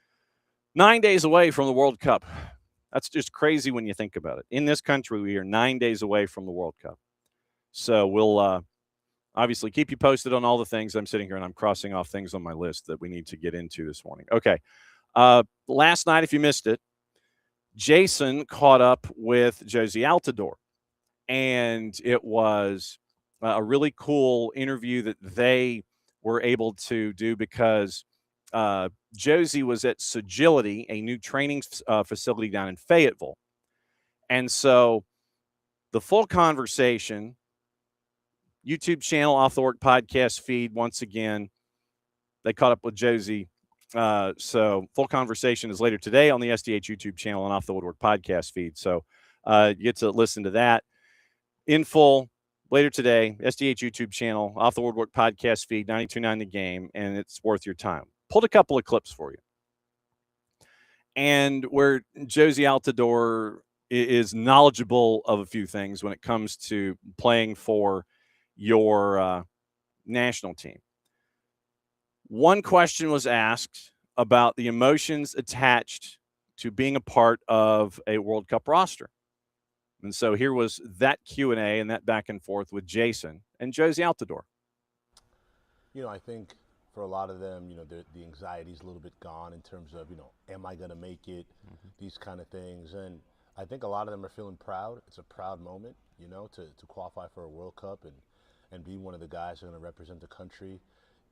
S1: 9 days away from the World Cup. That's just crazy when you think about it. In this country, we are 9 days away from the World Cup. So we'll obviously keep you posted on all the things. I'm sitting here and I'm crossing off things on my list that we need to get into this morning. Okay. Last night, if you missed it, Jason caught up with Jozy Altidore, and it was a really cool interview that they were able to do because Jozy was at Sagility, a new training facility down in Fayetteville. And so the full conversation, YouTube channel, Off the Work podcast feed, once again, they caught up with Jozy. So full conversation is later today on the SDH YouTube channel and Off the Woodwork podcast feed. So you get to listen to that in full later today, SDH YouTube channel, Off the Woodwork podcast feed, 92.9 The Game, and it's worth your time. Pulled a couple of clips for you. And where Jozy Altidore is knowledgeable of a few things when it comes to playing for your national team. One question was asked about the emotions attached to being a part of a World Cup roster. And so here was that Q&A and that back and forth with Jason and Jozy Altidore.
S10: You know, I think for a lot of them, you know, the anxiety is a little bit gone in terms of, you know, am I going to make it, these kind of things. And I think a lot of them are feeling proud. It's a proud moment, you know, to qualify for a World Cup and be one of the guys who are going to represent the country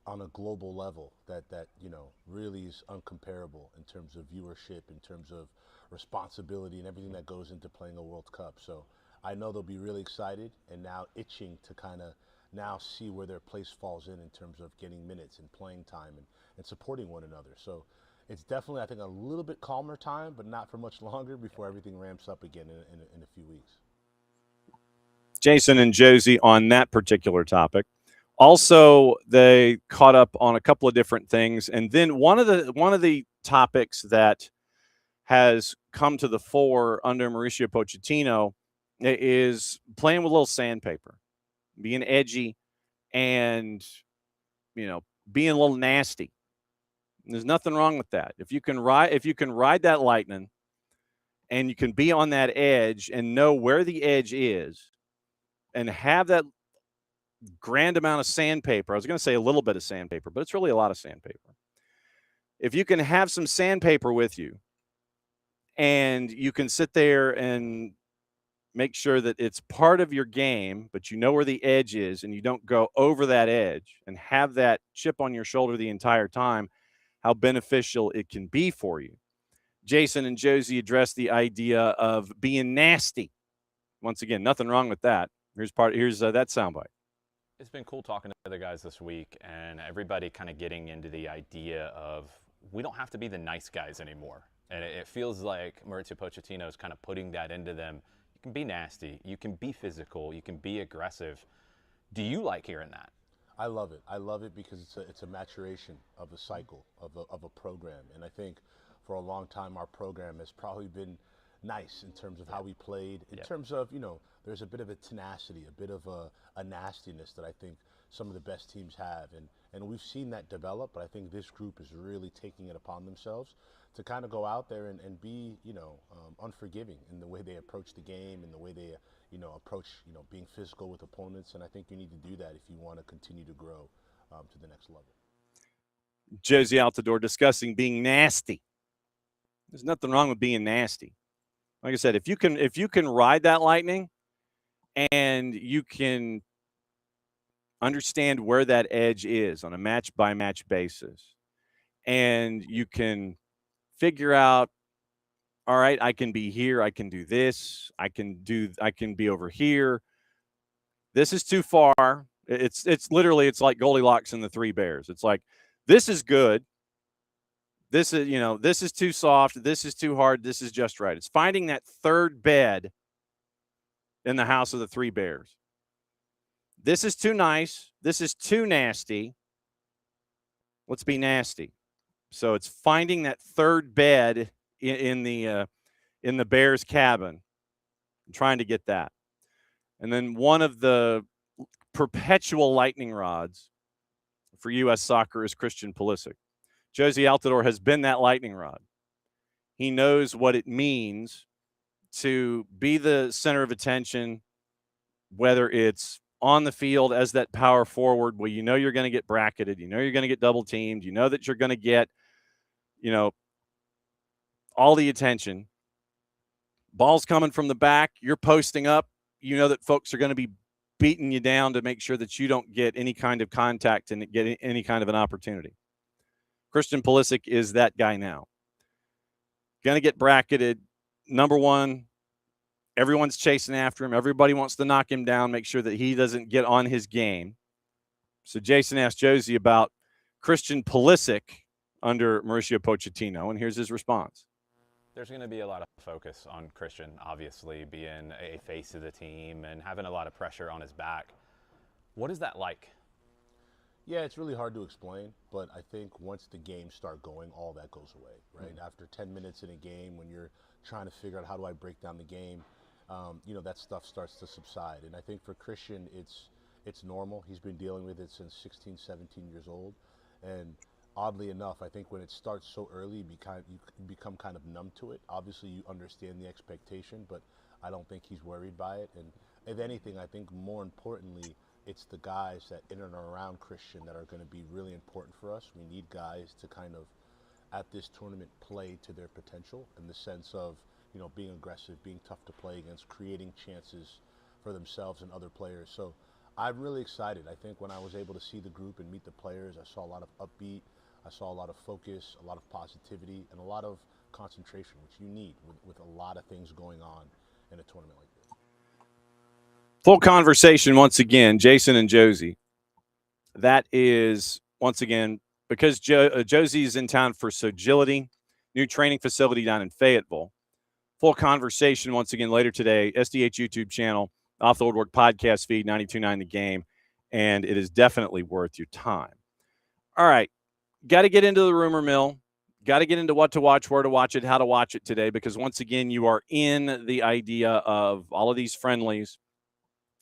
S10: on a global level that really is uncomparable in terms of viewership, in terms of responsibility and everything that goes into playing a World Cup. So I know they'll be really excited and now itching to kind of now see where their place falls in terms of getting minutes and playing time and supporting one another. So it's definitely, I think, a little bit calmer time, but not for much longer before everything ramps up again in a few weeks.
S1: Jason and Jozy on that particular topic. Also, they caught up on a couple of different things, and then one of the topics that has come to the fore under Mauricio Pochettino is playing with a little sandpaper, being edgy, and being a little nasty. There's nothing wrong with that. If you can ride that lightning, and you can be on that edge and know where the edge is, and have that grand amount of sandpaper. I was going to say a little bit of sandpaper, but it's really a lot of sandpaper. If you can have some sandpaper with you and you can sit there and make sure that it's part of your game, but you know where the edge is and you don't go over that edge and have that chip on your shoulder the entire time, how beneficial it can be for you. Jason and Jozy addressed the idea of being nasty. Once again, nothing wrong with that. Here's that soundbite.
S11: It's been cool talking to the guys this week and everybody kind of getting into the idea of we don't have to be the nice guys anymore. And it feels like Mauricio Pochettino is kind of putting that into them. You can be nasty, you can be physical, you can be aggressive. Do you like hearing that?
S10: I love it. I love it because it's a maturation of a cycle, of a program. And I think for a long time our program has probably been nice in terms of how we played, in terms of, there's a bit of a tenacity, a bit of a nastiness that I think some of the best teams have. And we've seen that develop, but I think this group is really taking it upon themselves to kind of go out there and be, unforgiving in the way they approach the game and the way they, approach, being physical with opponents. And I think you need to do that if you want to continue to grow to the next level.
S1: Jozy Altidore discussing being nasty. There's nothing wrong with being nasty. Like I said, if you can ride that lightning and you can understand where that edge is on a match-by-match basis, and you can figure out, all right, I can be here, I can do this, I can be over here. This is too far. It's literally, it's like Goldilocks and the Three Bears. It's like, this is good. This is, this is too soft. This is too hard. This is just right. It's finding that third bed in the house of the Three Bears. This is too nice. This is too nasty. Let's be nasty. So it's finding that third bed in the Bears cabin, and trying to get that. And then one of the perpetual lightning rods for U.S. soccer is Christian Pulisic. Jozy Altidore has been that lightning rod. He knows what it means to be the center of attention, whether it's on the field as that power forward where you're going to get bracketed, you're going to get double teamed, that you're going to get, all the attention. Ball's coming from the back, you're posting up, that folks are going to be beating you down to make sure that you don't get any kind of contact and get any kind of an opportunity. Christian Pulisic is that guy now. Going to get bracketed. Number one, everyone's chasing after him. Everybody wants to knock him down, make sure that he doesn't get on his game. So Jason asked Jozy about Christian Pulisic under Mauricio Pochettino, and here's his response.
S11: There's going to be a lot of focus on Christian, obviously, being a face of the team and having a lot of pressure on his back. What is that like?
S10: Yeah, it's really hard to explain, but I think once the games start going, all that goes away, right? After 10 minutes in a game, when you're trying to figure out how do I break down the game, that stuff starts to subside. And I think for Christian, it's normal. He's been dealing with it since 16, 17 years old. And oddly enough, I think when it starts so early, you become kind of numb to it. Obviously, you understand the expectation, but I don't think he's worried by it. And if anything, I think more importantly, it's the guys that in and around Christian that are going to be really important for us. We need guys to kind of, at this tournament, play to their potential in the sense of, being aggressive, being tough to play against, creating chances for themselves and other players. So I'm really excited. I think when I was able to see the group and meet the players, I saw a lot of upbeat, I saw a lot of focus, a lot of positivity, and a lot of concentration, which you need with a lot of things going on in a tournament like this.
S1: Full conversation once again, Jason and Jozy. That is, once again, because Jozy is in town for Sogility, new training facility down in Fayetteville. Full conversation once again later today, SDH YouTube channel, Off the Woodwork podcast feed, 92.9 The Game, and it is definitely worth your time. All right, got to get into the rumor mill. Got to get into what to watch, where to watch it, how to watch it today, because once again, you are in the idea of all of these friendlies,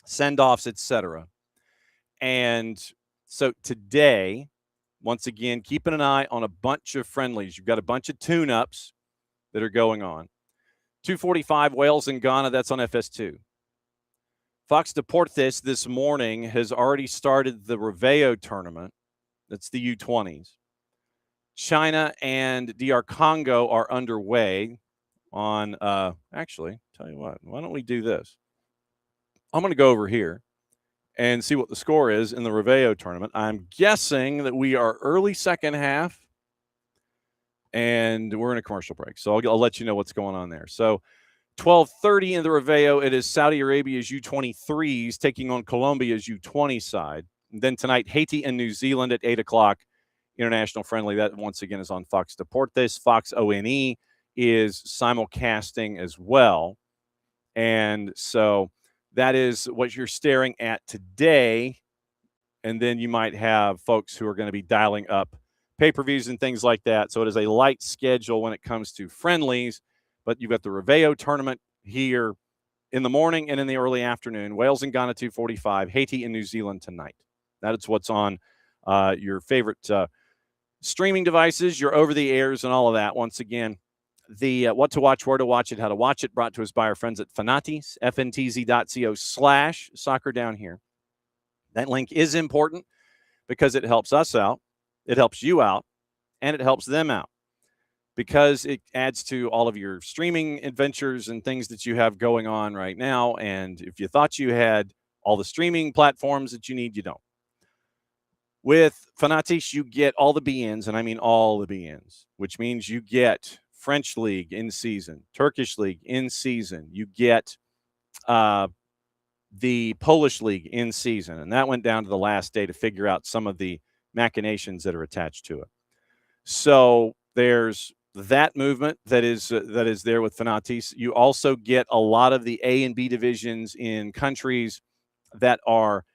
S1: send-offs, etc. And so today, once again, keeping an eye on a bunch of friendlies. You've got a bunch of tune-ups that are going on. 2:45 Wales and Ghana, that's on FS2. Fox Deportes this morning has already started the Reveo tournament. That's the U20s. China and DR Congo are underway on, actually, tell you what, why don't we do this? I'm going to go over here and see what the score is in the Reveo tournament. I'm guessing that we are early second half, and we're in a commercial break. So I'll let you know what's going on there. So 12:30 in the Reveo, it is Saudi Arabia's U23s taking on Colombia's U20 side. And then tonight, Haiti and New Zealand at 8 o'clock, international friendly. That, once again, is on Fox Deportes. Fox ONE is simulcasting as well. And so that is what you're staring at today. And then you might have folks who are going to be dialing up pay-per-views and things like that. So it is a light schedule when it comes to friendlies. But you've got the Reveo tournament here in the morning and in the early afternoon. Wales and Ghana 2:45, Haiti and New Zealand tonight. That is what's on your favorite streaming devices, your over-the-airs, and all of that. Once again, the what to watch, where to watch it, how to watch it, brought to us by our friends at Fanatis, fntz.co/soccer down here. That link is important because it helps us out, it helps you out, and it helps them out, because it adds to all of your streaming adventures and things that you have going on right now. And if you thought you had all the streaming platforms that you need, you don't. With Fanatis, you get all the BNs, and I mean all the BNs, which means you get French League in season, Turkish League in season. You get the Polish League in season. And that went down to the last day to figure out some of the machinations that are attached to it. So there's that movement that is there with Fanatis. You also get a lot of the A and B divisions in countries that are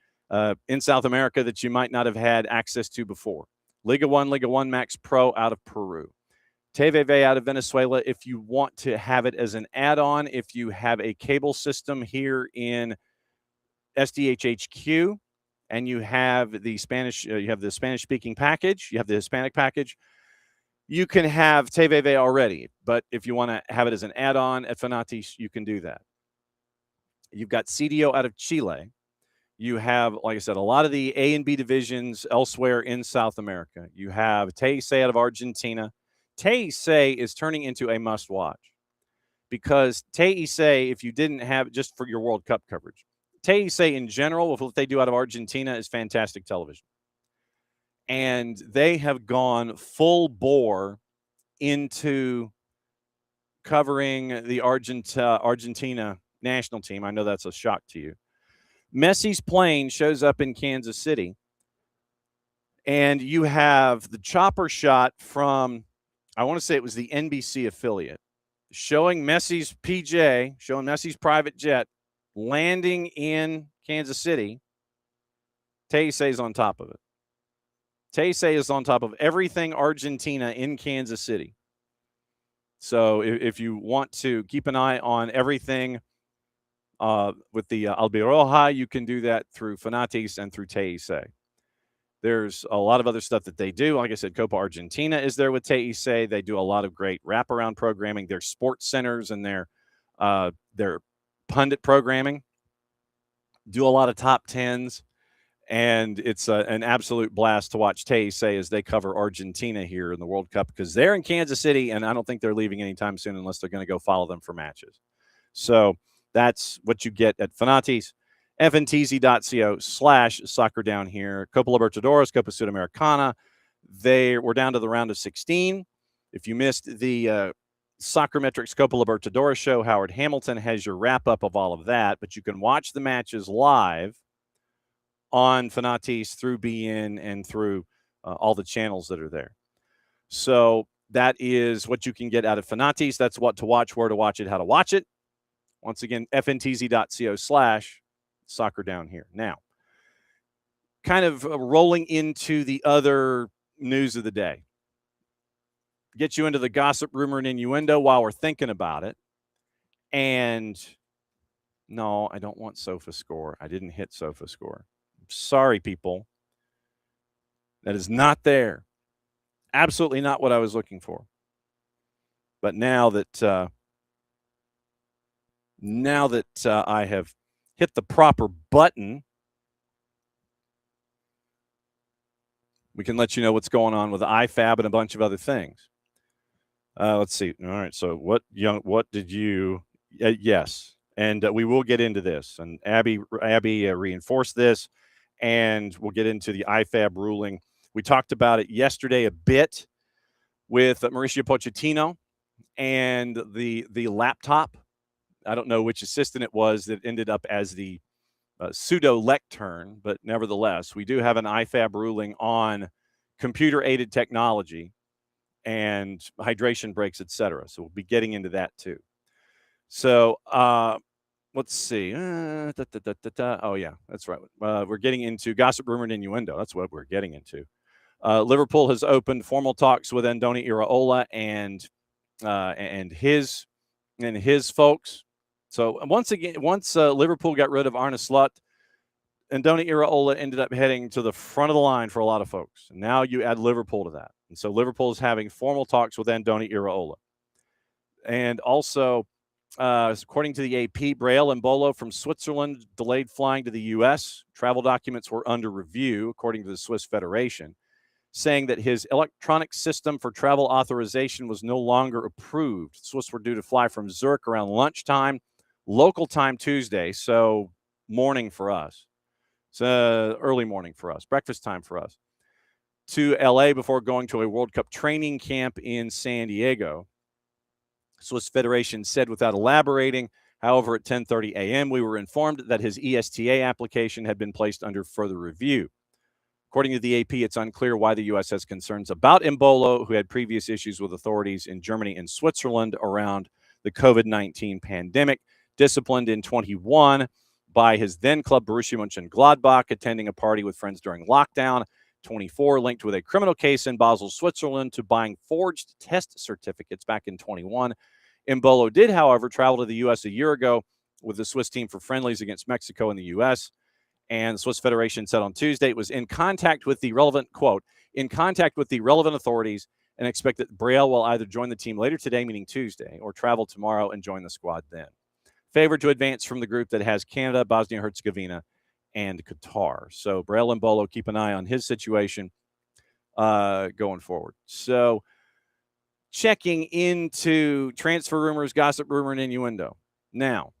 S1: in South America that you might not have had access to before. Liga 1 Max Pro out of Peru. TVV out of Venezuela if you want to have it as an add-on. If you have a cable system here in SDH HQ and you have the Spanish, you have the Spanish-speaking package, you have the Hispanic package, you can have TVV already. But if you want to have it as an add-on at Fanatis, you can do that. You've got CDO out of Chile. You have, like I said, a lot of the A and B divisions elsewhere in South America. You have Teisei out of Argentina. Teisei is turning into a must-watch because Teisei, if you didn't have it just for your World Cup coverage, Teisei in general, with what they do out of Argentina, is fantastic television. And they have gone full bore into covering the Argentina national team. I know that's a shock to you. Messi's plane shows up in Kansas City, and you have the chopper shot from, I want to say it was the NBC affiliate, showing Messi's PJ, showing Messi's private jet landing in Kansas City. Teisei is on top of it. Teisei is on top of everything Argentina in Kansas City. So if you want to keep an eye on everything with the Albiroja, you can do that through Fanatis and through Teisei. There's a lot of other stuff that they do. Like I said, Copa Argentina is there with Teisei. They do a lot of great wraparound programming. Their sports centers and their pundit programming do a lot of top tens. And it's an absolute blast to watch Teisei as they cover Argentina here in the World Cup, because they're in Kansas City, and I don't think they're leaving anytime soon unless they're going to go follow them for matches. So that's what you get at Fanatis. fntz.co/soccer down here. Copa Libertadores, Copa Sudamericana. We're down to the round of 16. If you missed the Soccer Metrics Copa Libertadores show, Howard Hamilton has your wrap-up of all of that, but you can watch the matches live on Fanatis through BN and through all the channels that are there. So that is what you can get out of Fanatis. That's what to watch, where to watch it, how to watch it. Once again, fntz.co/soccer down here. Now, kind of rolling into the other news of the day. Get you into the gossip, rumor, and innuendo while we're thinking about it. And no, I don't want SofaScore. I didn't hit SofaScore. Sorry, people. That is not there. Absolutely not what I was looking for. But now that I have hit the proper button, we can let you know what's going on with IFAB and a bunch of other things. Let's see. All right. So what did you? Yes, and we will get into this. And Abby reinforced this, and we'll get into the IFAB ruling. We talked about it yesterday a bit with Mauricio Pochettino and the laptop. I don't know which assistant it was that ended up as the pseudo lectern, but nevertheless, we do have an IFAB ruling on computer-aided technology and hydration breaks, etc. So we'll be getting into that too. So let's see. Oh, yeah, that's right. We're getting into gossip, rumor, and innuendo. That's what we're getting into. Liverpool has opened formal talks with Andoni Iraola and his folks. So once Liverpool got rid of Arne Slot, Andoni Iraola ended up heading to the front of the line for a lot of folks. And now you add Liverpool to that. And so Liverpool is having formal talks with Andoni Iraola. And also, according to the AP, Breel Embolo from Switzerland delayed flying to the U.S. Travel documents were under review, according to the Swiss Federation, saying that his electronic system for travel authorization was no longer approved. Swiss were due to fly from Zurich around lunchtime, local time Tuesday, so morning for us. So early morning for us, breakfast time for us, to L.A. before going to a World Cup training camp in San Diego. Swiss Federation said without elaborating. However, at 10:30 a.m., we were informed that his ESTA application had been placed under further review. According to the AP, it's unclear why the U.S. has concerns about Embolo, who had previous issues with authorities in Germany and Switzerland around the COVID-19 pandemic, disciplined in 21 by his then club Borussia Mönchengladbach, attending a party with friends during lockdown. 24, linked with a criminal case in Basel, Switzerland, to buying forged test certificates back in 21. Embolo did, however, travel to the U.S. a year ago with the Swiss team for friendlies against Mexico and the U.S., and the Swiss Federation said on Tuesday it was in contact with the relevant authorities, and expect that Breel will either join the team later today, meaning Tuesday, or travel tomorrow and join the squad then. Favored to advance from the group that has Canada, Bosnia-Herzegovina, and Qatar. So Breel Embolo, keep an eye on his situation going forward. So checking into transfer rumors, gossip, rumor, and innuendo. Now,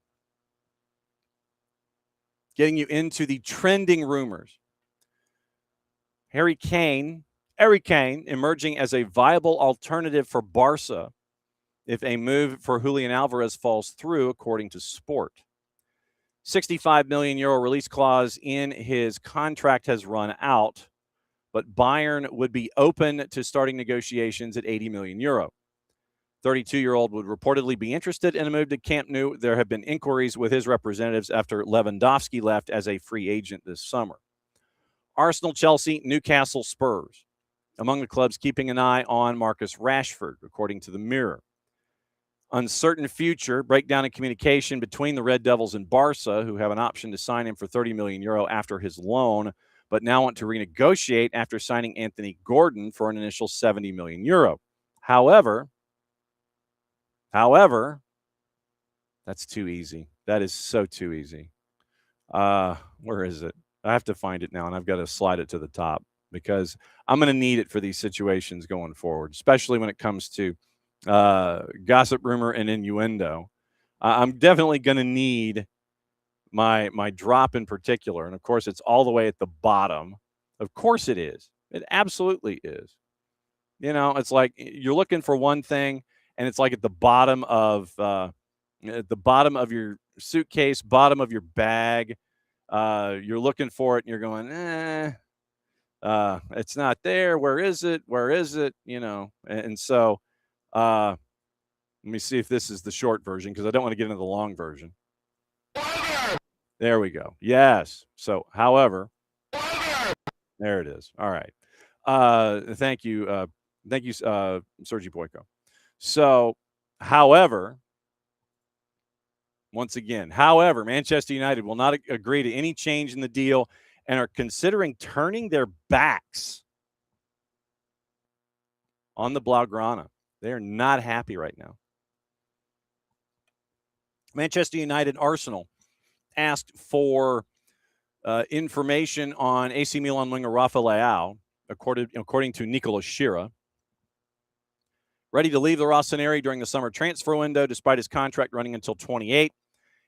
S1: getting you into the trending rumors. Harry Kane emerging as a viable alternative for Barca if a move for Julian Alvarez falls through, according to Sport. 65 million euro release clause in his contract has run out, but Bayern would be open to starting negotiations at 80 million euro. 32-year-old would reportedly be interested in a move to Camp Nou. There have been inquiries with his representatives after Lewandowski left as a free agent this summer. Arsenal, Chelsea, Newcastle, Spurs. Among the clubs keeping an eye on Marcus Rashford, according to the Mirror. Uncertain future, breakdown in communication between the Red Devils and Barca, who have an option to sign him for 30 million euro after his loan, but now want to renegotiate after signing Anthony Gordon for an initial 70 million euro. However, that's too easy. That is so too easy. Where is it? I have to find it now, and I've got to slide it to the top because I'm going to need it for these situations going forward, especially when it comes to gossip, rumor, and innuendo. I'm definitely going to need my drop in particular. And of course, it's all the way at the bottom. Of course it is. It absolutely is. You know, it's like you're looking for one thing, and it's like at the bottom of your suitcase, bottom of your bag. You're looking for it, and you're going, it's not there. Where is it? Where is it? You know, and so let me see if this is the short version because I don't want to get into the long version. There we go. Yes. So, however, there it is. All right. Thank you. Thank you, Sergi Boyko. So, however, once again, Manchester United will not agree to any change in the deal and are considering turning their backs on the Blaugrana. They are not happy right now. Manchester United Arsenal asked for information on AC Milan winger Rafa Leao, according to Nicola Schira. Ready to leave the Rossoneri during the summer transfer window, despite his contract running until 28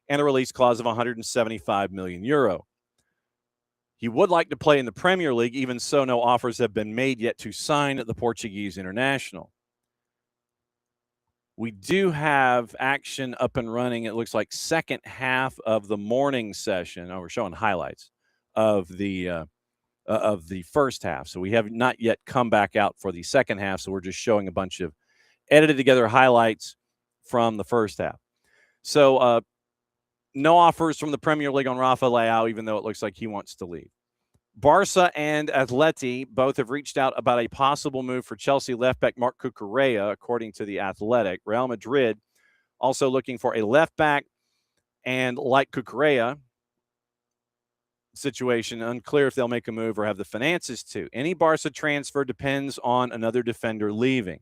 S1: and a release clause of €175 million. He would like to play in the Premier League, even so no offers have been made yet to sign the Portuguese international. We do have action up and running. It looks like second half of the morning session. Oh, we're showing highlights of the first half. So we have not yet come back out for the second half. So we're just showing a bunch of edited together highlights from the first half. So no offers from the Premier League on Rafa Leao, even though it looks like he wants to leave. Barca and Atleti both have reached out about a possible move for Chelsea left back Marc Cucurella, according to The Athletic. Real Madrid also looking for a left back, and like Cucurella situation, unclear if they'll make a move or have the finances to. Any Barca transfer depends on another defender leaving.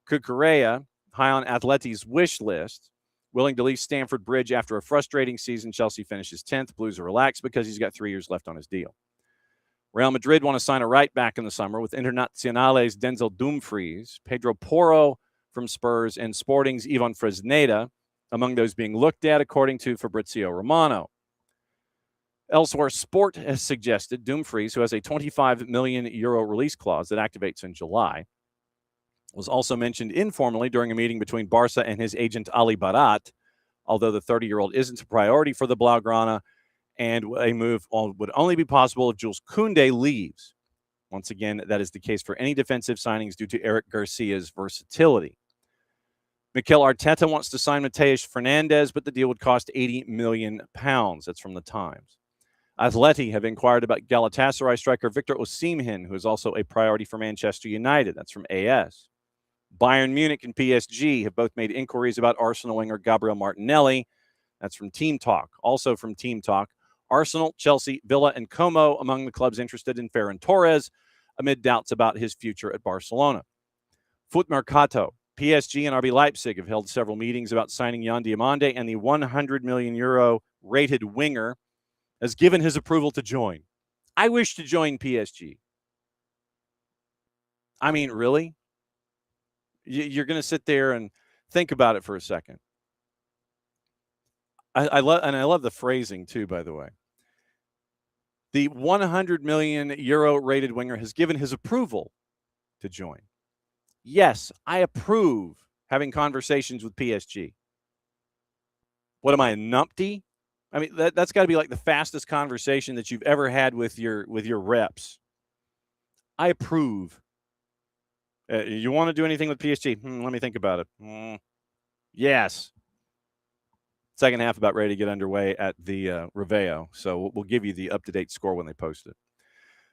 S1: Cucurella, high on Atleti's wish list, willing to leave Stamford Bridge after a frustrating season. Chelsea finishes 10th. Blues are relaxed because he's got 3 years left on his deal. Real Madrid want to sign a right back in the summer with Internacional's Denzel Dumfries, Pedro Porro from Spurs, and Sporting's Ivan Fresneda, among those being looked at, according to Fabrizio Romano. Elsewhere, Sport has suggested Dumfries, who has a €25 million release clause that activates in July, was also mentioned informally during a meeting between Barca and his agent Ali Barat, although the 30-year-old isn't a priority for the Blaugrana, and a move would only be possible if Jules Koundé leaves. Once again, that is the case for any defensive signings due to Eric Garcia's versatility. Mikel Arteta wants to sign Matheus Fernandes, but the deal would cost £80 million. That's from the Times. Atleti have inquired about Galatasaray striker Victor Osimhen, who is also a priority for Manchester United. That's from AS. Bayern Munich and PSG have both made inquiries about Arsenal winger Gabriel Martinelli. That's from Team Talk. Also from Team Talk, Arsenal, Chelsea, Villa, and Como among the clubs interested in Ferran Torres, amid doubts about his future at Barcelona. Foot Mercato, PSG and RB Leipzig have held several meetings about signing Yan Diomande, and the €100 million rated winger has given his approval to join. I wish to join PSG. I mean, really? You're going to sit there and think about it for a second. I love the phrasing too, by the way. The €100 million rated winger has given his approval to join. Yes, I approve having conversations with PSG. What am I, a numpty? I mean, that's got to be like the fastest conversation that you've ever had with your reps. I approve. You want to do anything with PSG? Let me think about it. Yes. Second half about ready to get underway at the Reveo. So we'll give you the up-to-date score when they post it.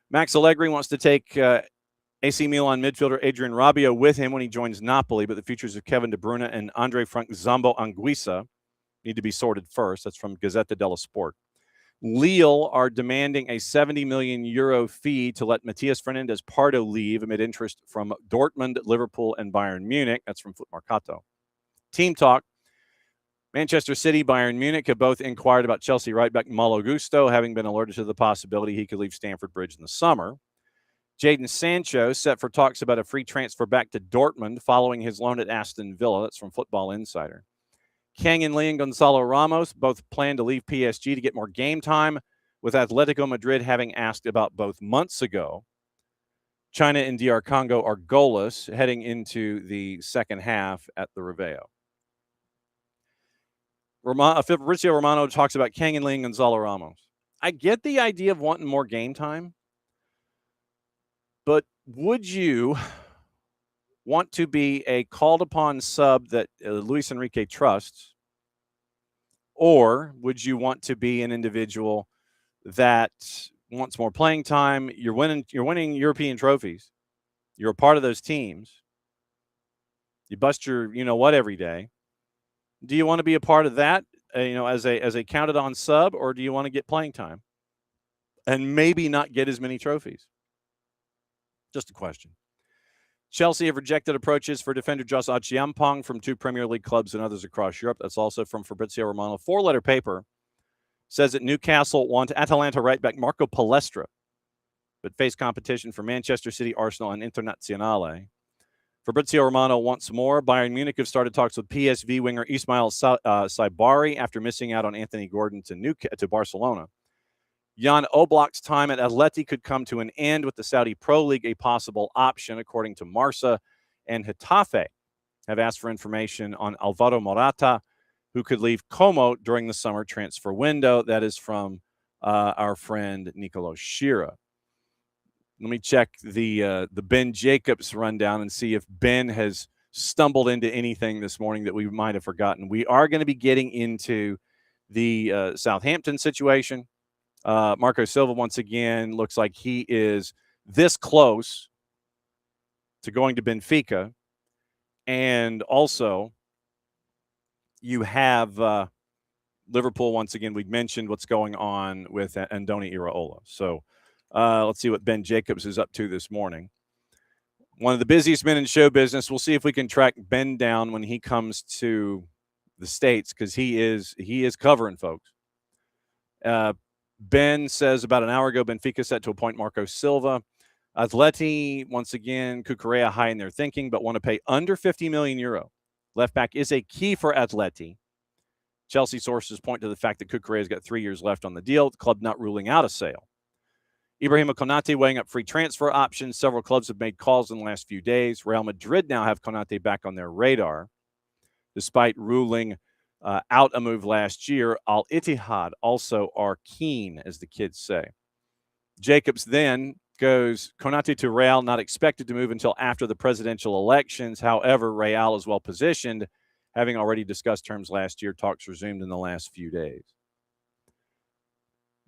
S1: Max Allegri wants to take AC Milan midfielder Adrian Rabiot with him when he joins Napoli, but the futures of Kevin De Bruyne and Andre Frank Zambo Anguissa need to be sorted first. That's from Gazzetta dello Sport. Lille are demanding a €70 million fee to let Matheus Fernandes Pardo leave amid interest from Dortmund, Liverpool, and Bayern Munich. That's from Foot Mercato. Team Talk. Manchester City, Bayern Munich have both inquired about Chelsea right back Malo Gusto, having been alerted to the possibility he could leave Stamford Bridge in the summer. Jadon Sancho set for talks about a free transfer back to Dortmund following his loan at Aston Villa. That's from Football Insider. Kang and Lee and Gonzalo Ramos both plan to leave PSG to get more game time, with Atletico Madrid having asked about both months ago. China and DR Congo are goalless heading into the second half at the Reveo. Fabrizio Romano talks about Kang and Lee and Gonzalo Ramos. I get the idea of wanting more game time, but would you want to be a called-upon sub that Luis Enrique trusts, or would you want to be an individual that wants more playing time? You're winning European trophies. You're a part of those teams. You bust your you-know-what every day. Do you want to be a part of that, as a counted-on sub, or do you want to get playing time and maybe not get as many trophies? Just a question. Chelsea have rejected approaches for defender Jozy Altidore from 2 Premier League clubs and others across Europe. That's also from Fabrizio Romano. 4-letter paper says that Newcastle want Atalanta right-back Marco Palestra, but face competition from Manchester City, Arsenal, and Internazionale. Fabrizio Romano wants more. Bayern Munich have started talks with PSV winger Ismail Saibari after missing out on Anthony Gordon to Barcelona. Jan Oblak's time at Atleti could come to an end with the Saudi Pro League a possible option, according to Marca, and Getafe have asked for information on Alvaro Morata, who could leave Como during the summer transfer window. That is from our friend Nicolo Shira. Let me check the Ben Jacobs rundown and see if Ben has stumbled into anything this morning that we might have forgotten. We are going to be getting into the Southampton situation. Marco Silva, once again, looks like he is this close to going to Benfica. And also, you have Liverpool, once again. We mentioned what's going on with Andoni Iraola. So let's see what Ben Jacobs is up to this morning. One of the busiest men in show business. We'll see if we can track Ben down when he comes to the States, because he is covering folks. Ben says about an hour ago, Benfica set to appoint Marco Silva. Atleti, once again, Cucurella high in their thinking, but want to pay under 50 million euro. Left back is a key for Atleti. Chelsea sources point to the fact that Cucurella's got 3 years left on the deal, the club not ruling out a sale. Ibrahima Konate weighing up free transfer options. Several clubs have made calls in the last few days. Real Madrid now have Konate back on their radar, despite ruling out a move last year. Al Ittihad also are keen, as the kids say. Jacobs then goes Konate to Real, not expected to move until after the presidential elections. However, Real is well positioned, having already discussed terms last year. Talks resumed in the last few days.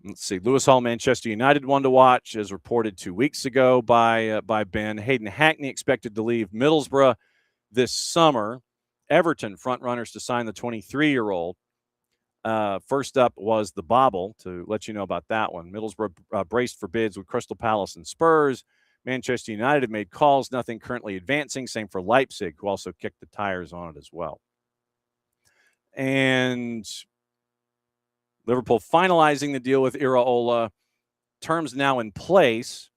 S1: Let's see. Lewis Hall, Manchester United, one to watch, as reported 2 weeks ago by Ben. Hayden Hackney expected to leave Middlesbrough this summer. Everton front runners to sign the 23-year-old. First up was the Bobble, to let you know about that one. Middlesbrough braced for bids with Crystal Palace and Spurs. Manchester United have made calls, nothing currently advancing. Same for Leipzig, who also kicked the tires on it as well. And Liverpool finalizing the deal with Iraola. Terms now in place.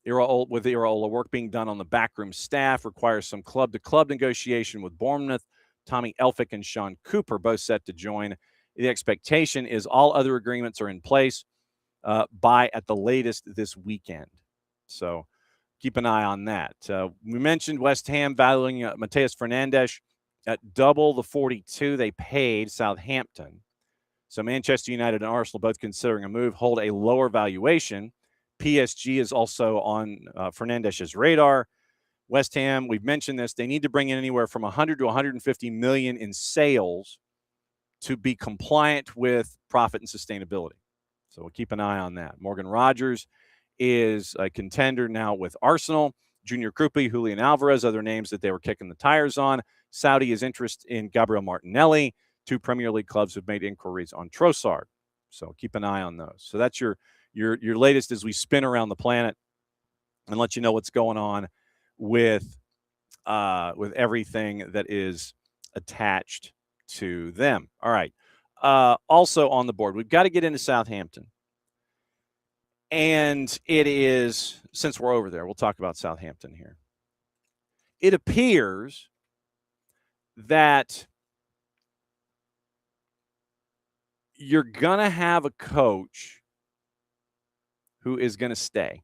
S1: With Iraola work being done on the backroom staff requires some club-to-club negotiation with Bournemouth. Tommy Elphick and Sean Cooper both set to join. The expectation is all other agreements are in place by at the latest this weekend. So keep an eye on that. We mentioned West Ham valuing Mateus Fernandes at double the 42 they paid Southampton. So Manchester United and Arsenal both considering a move, hold a lower valuation. PSG is also on Fernandes' radar. West Ham, we've mentioned this, they need to bring in anywhere from 100 to 150 million in sales to be compliant with profit and sustainability. So we'll keep an eye on that. Morgan Rogers is a contender now with Arsenal. Junior Krupi, Julian Alvarez, other names that they were kicking the tires on. Saudi is interest in Gabriel Martinelli. 2 Premier League clubs have made inquiries on Trossard. So keep an eye on those. So that's your latest as we spin around the planet and let you know what's going on with everything that is attached to them. All right. Also on the board, we've got to get into Southampton. And it is, since we're over there, we'll talk about Southampton here. It appears that you're going to have a coach who is going to stay.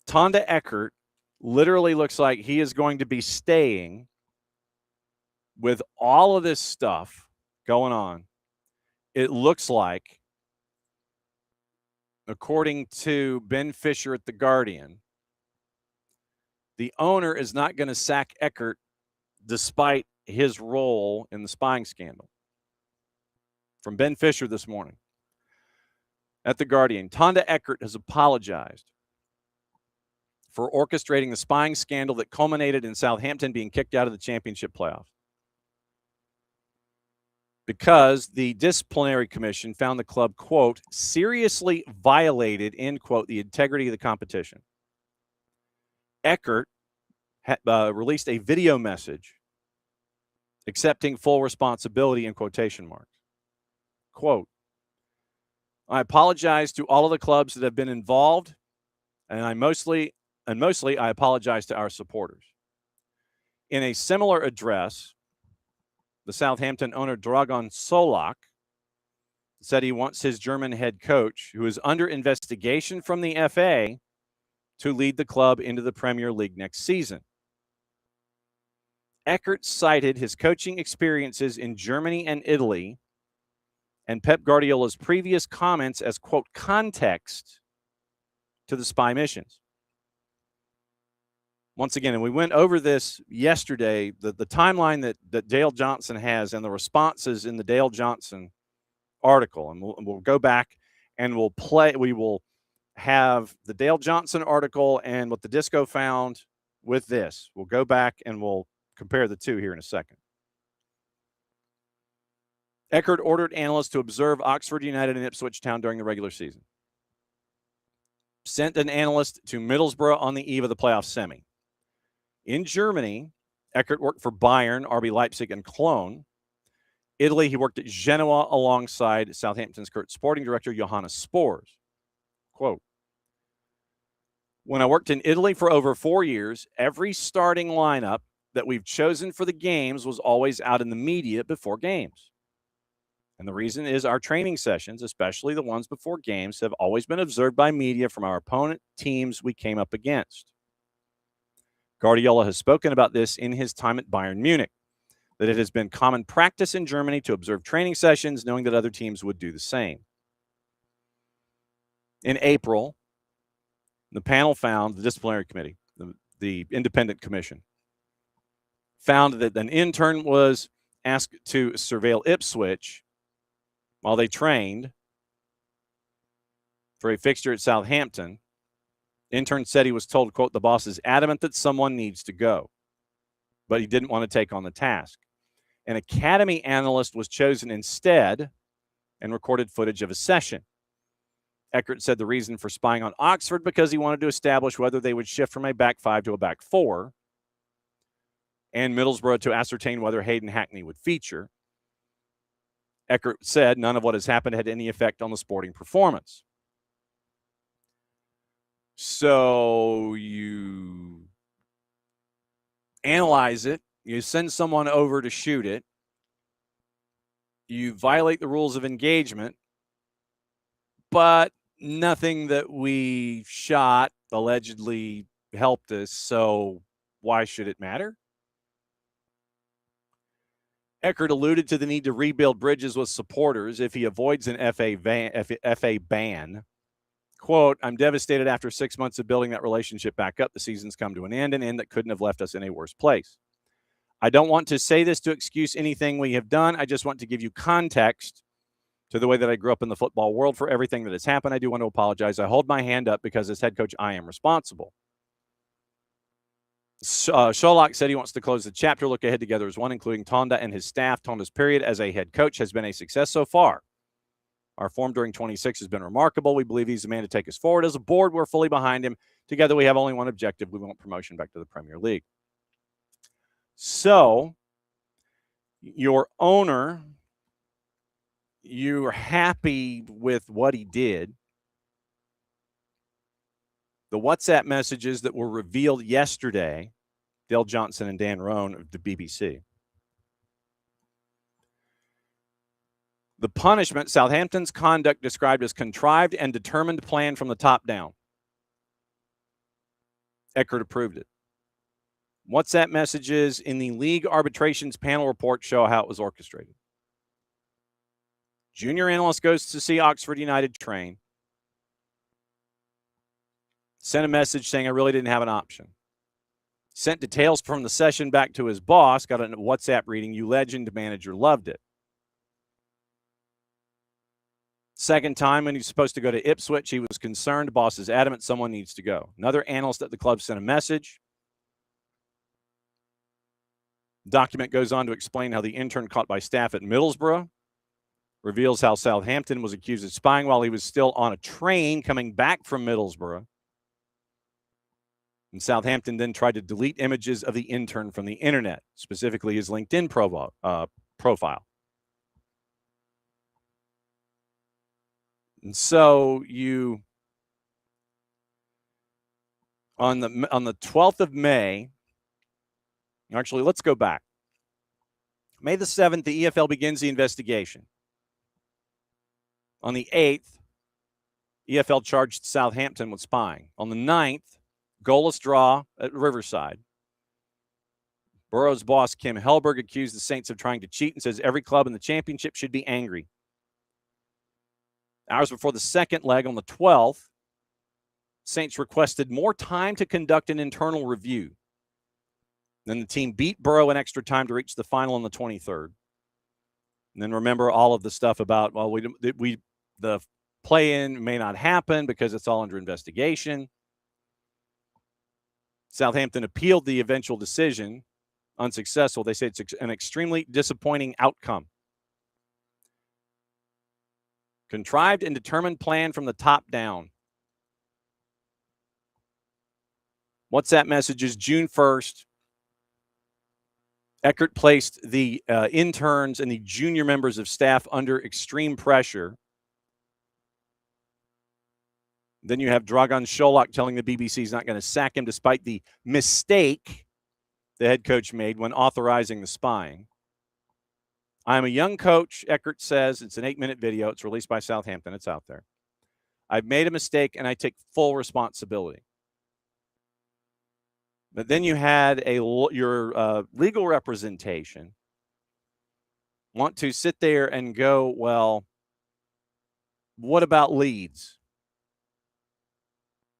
S1: Tonda Eckert literally looks like he is going to be staying with all of this stuff going on. It looks like, according to Ben Fisher at The Guardian, the owner is not going to sack Eckert despite his role in the spying scandal. From Ben Fisher this morning at The Guardian, Tonda Eckert has apologized for orchestrating the spying scandal that culminated in Southampton being kicked out of the championship playoffs, because the disciplinary commission found the club, quote, seriously violated, end quote, the integrity of the competition. Eckert released a video message accepting full responsibility in quotation marks. Quote, I apologize to all of the clubs that have been involved, and mostly I apologize to our supporters. In a similar address, the Southampton owner Dragan Solak said he wants his German head coach, who is under investigation from the FA, to lead the club into the Premier League next season. Eckert cited his coaching experiences in Germany and Italy and Pep Guardiola's previous comments as, quote, context to the spy missions. Once again, and we went over this yesterday, the timeline that Dale Johnson has and the responses in the Dale Johnson article. And we'll go back and we will have the Dale Johnson article and what the Disco found with this. We'll go back and we'll compare the two here in a second. Eckert ordered analysts to observe Oxford United and Ipswich Town during the regular season. Sent an analyst to Middlesbrough on the eve of the playoff semi. In Germany, Eckert worked for Bayern, RB Leipzig, and Cologne. Italy, he worked at Genoa alongside Southampton's current sporting director, Johannes Spors. Quote, when I worked in Italy for over 4 years, every starting lineup that we've chosen for the games was always out in the media before games. And the reason is our training sessions, especially the ones before games, have always been observed by media from our opponent teams we came up against. Guardiola has spoken about this in his time at Bayern Munich, that it has been common practice in Germany to observe training sessions, knowing that other teams would do the same. In April, the panel found, the disciplinary committee, the independent commission, found that an intern was asked to surveil Ipswich while they trained for a fixture at Southampton. Intern said he was told, quote, the boss is adamant that someone needs to go, but he didn't want to take on the task. An academy analyst was chosen instead and recorded footage of a session. Eckert said the reason for spying on Oxford because he wanted to establish whether they would shift from a back five to a back four, and Middlesbrough to ascertain whether Hayden Hackney would feature. Eckert said none of what has happened had any effect on the sporting performance. So you analyze it, you send someone over to shoot it, you violate the rules of engagement, but nothing that we shot allegedly helped us, so why should it matter? Eckert alluded to the need to rebuild bridges with supporters if he avoids an FA ban. Quote, I'm devastated after 6 months of building that relationship back up. The season's come to an end that couldn't have left us in a worse place. I don't want to say this to excuse anything we have done. I just want to give you context to the way that I grew up in the football world for everything that has happened. I do want to apologize. I hold my hand up because as head coach, I am responsible. Solak said he wants to close the chapter, look ahead together as one, including Tonda and his staff. Tonda's period as a head coach has been a success so far. Our form during 26 has been remarkable. We believe he's the man to take us forward. As a board, we're fully behind him. Together, we have only one objective. We want promotion back to the Premier League. So, your owner, you're happy with what he did. The WhatsApp messages that were revealed yesterday, Dale Johnson and Dan Roan of the BBC. The punishment, Southampton's conduct described as contrived and determined plan from the top down. Eckert approved it. WhatsApp messages in the league arbitrations panel report show how it was orchestrated. Junior analyst goes to see Oxford United train. Sent a message saying I really didn't have an option. Sent details from the session back to his boss, got a WhatsApp reading, "You legend, manager loved it." Second time when he's supposed to go to Ipswich, he was concerned. Boss is adamant someone needs to go. Another analyst at the club sent a message. Document goes on to explain how the intern caught by staff at Middlesbrough reveals how Southampton was accused of spying while he was still on a train coming back from Middlesbrough. And Southampton then tried to delete images of the intern from the internet, specifically his LinkedIn profile. And so you, on the 12th of May, actually, let's go back. May the 7th, the EFL begins the investigation. On the 8th, EFL charged Southampton with spying. On the 9th, goalless draw at Riverside. Borough's boss, Kim Hellberg, accused the Saints of trying to cheat and says every club in the championship should be angry. Hours before the second leg on the 12th, Saints requested more time to conduct an internal review. Then the team beat Borough in extra time to reach the final on the 23rd. And then remember all of the stuff about, well, the play-in may not happen because it's all under investigation. Southampton appealed the eventual decision, unsuccessful. They say it's an extremely disappointing outcome. Contrived and determined plan from the top down. WhatsApp messages June 1st. Eckert placed the interns and the junior members of staff under extreme pressure. Then you have Dragan Šolak telling the BBC he's not going to sack him despite the mistake the head coach made when authorizing the spying. I'm a young coach, Eckert says. It's an 8-minute video. It's released by Southampton. It's out there. I've made a mistake, and I take full responsibility. But then you had your legal representation want to sit there and go, well, what about Leeds?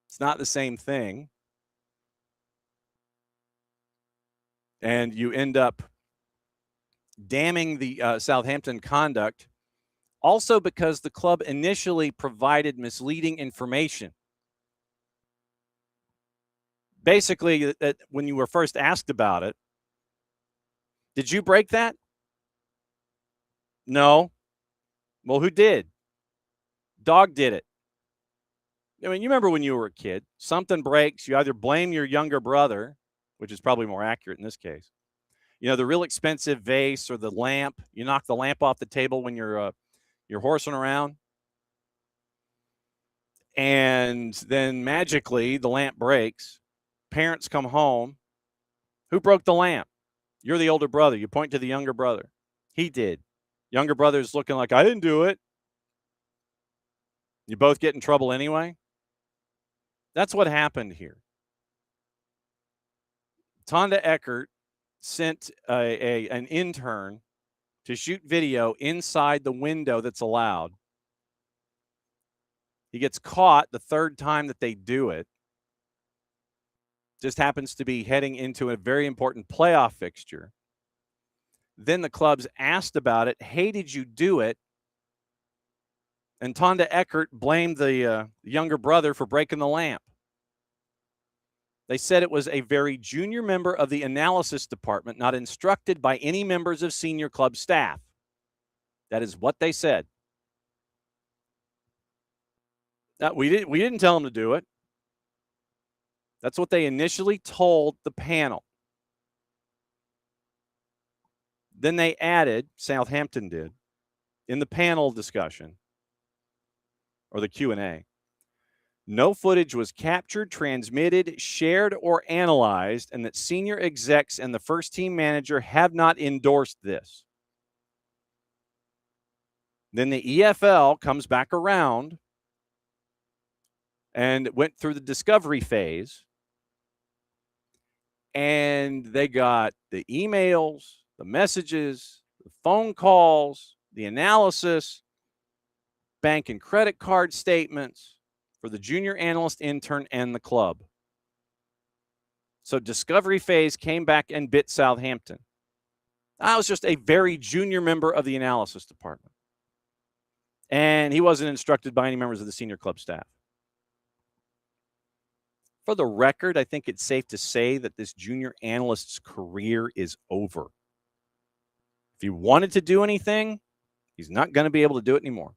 S1: It's not the same thing. And you end up damning the Southampton conduct, also because the club initially provided misleading information. Basically, when you were first asked about it, did you break that? No. Well, who did? Dog did it. I mean, you remember when you were a kid, something breaks, you either blame your younger brother, which is probably more accurate in this case. You know, the real expensive vase or the lamp, you knock the lamp off the table when you're horsing around. And then magically the lamp breaks. Parents come home. Who broke the lamp? You're the older brother. You point to the younger brother. He did. Younger brother's looking like, I didn't do it. You both get in trouble anyway. That's what happened here. Tonda Eckert sent an intern to shoot video inside the window that's allowed. He gets caught the third time that they do it. Just happens to be heading into a very important playoff fixture. Then the club's asked about it. Hey, did you do it? And Tonda Eckert blamed the younger brother for breaking the lamp. They said it was a very junior member of the analysis department, not instructed by any members of senior club staff. That is what they said. Now, we didn't tell them to do it. That's what they initially told the panel. Then they added, Southampton did, in the panel discussion, or the Q&A, no footage was captured, transmitted, shared, or analyzed, and that senior execs and the first team manager have not endorsed this. Then the EFL comes back around and went through the discovery phase. And they got the emails, the messages, the phone calls, the analysis, bank and credit card statements for the junior analyst, intern, and the club. So discovery phase came back and bit Southampton. I was just a very junior member of the analysis department. And he wasn't instructed by any members of the senior club staff. For the record, I think it's safe to say that this junior analyst's career is over. If he wanted to do anything, he's not going to be able to do it anymore.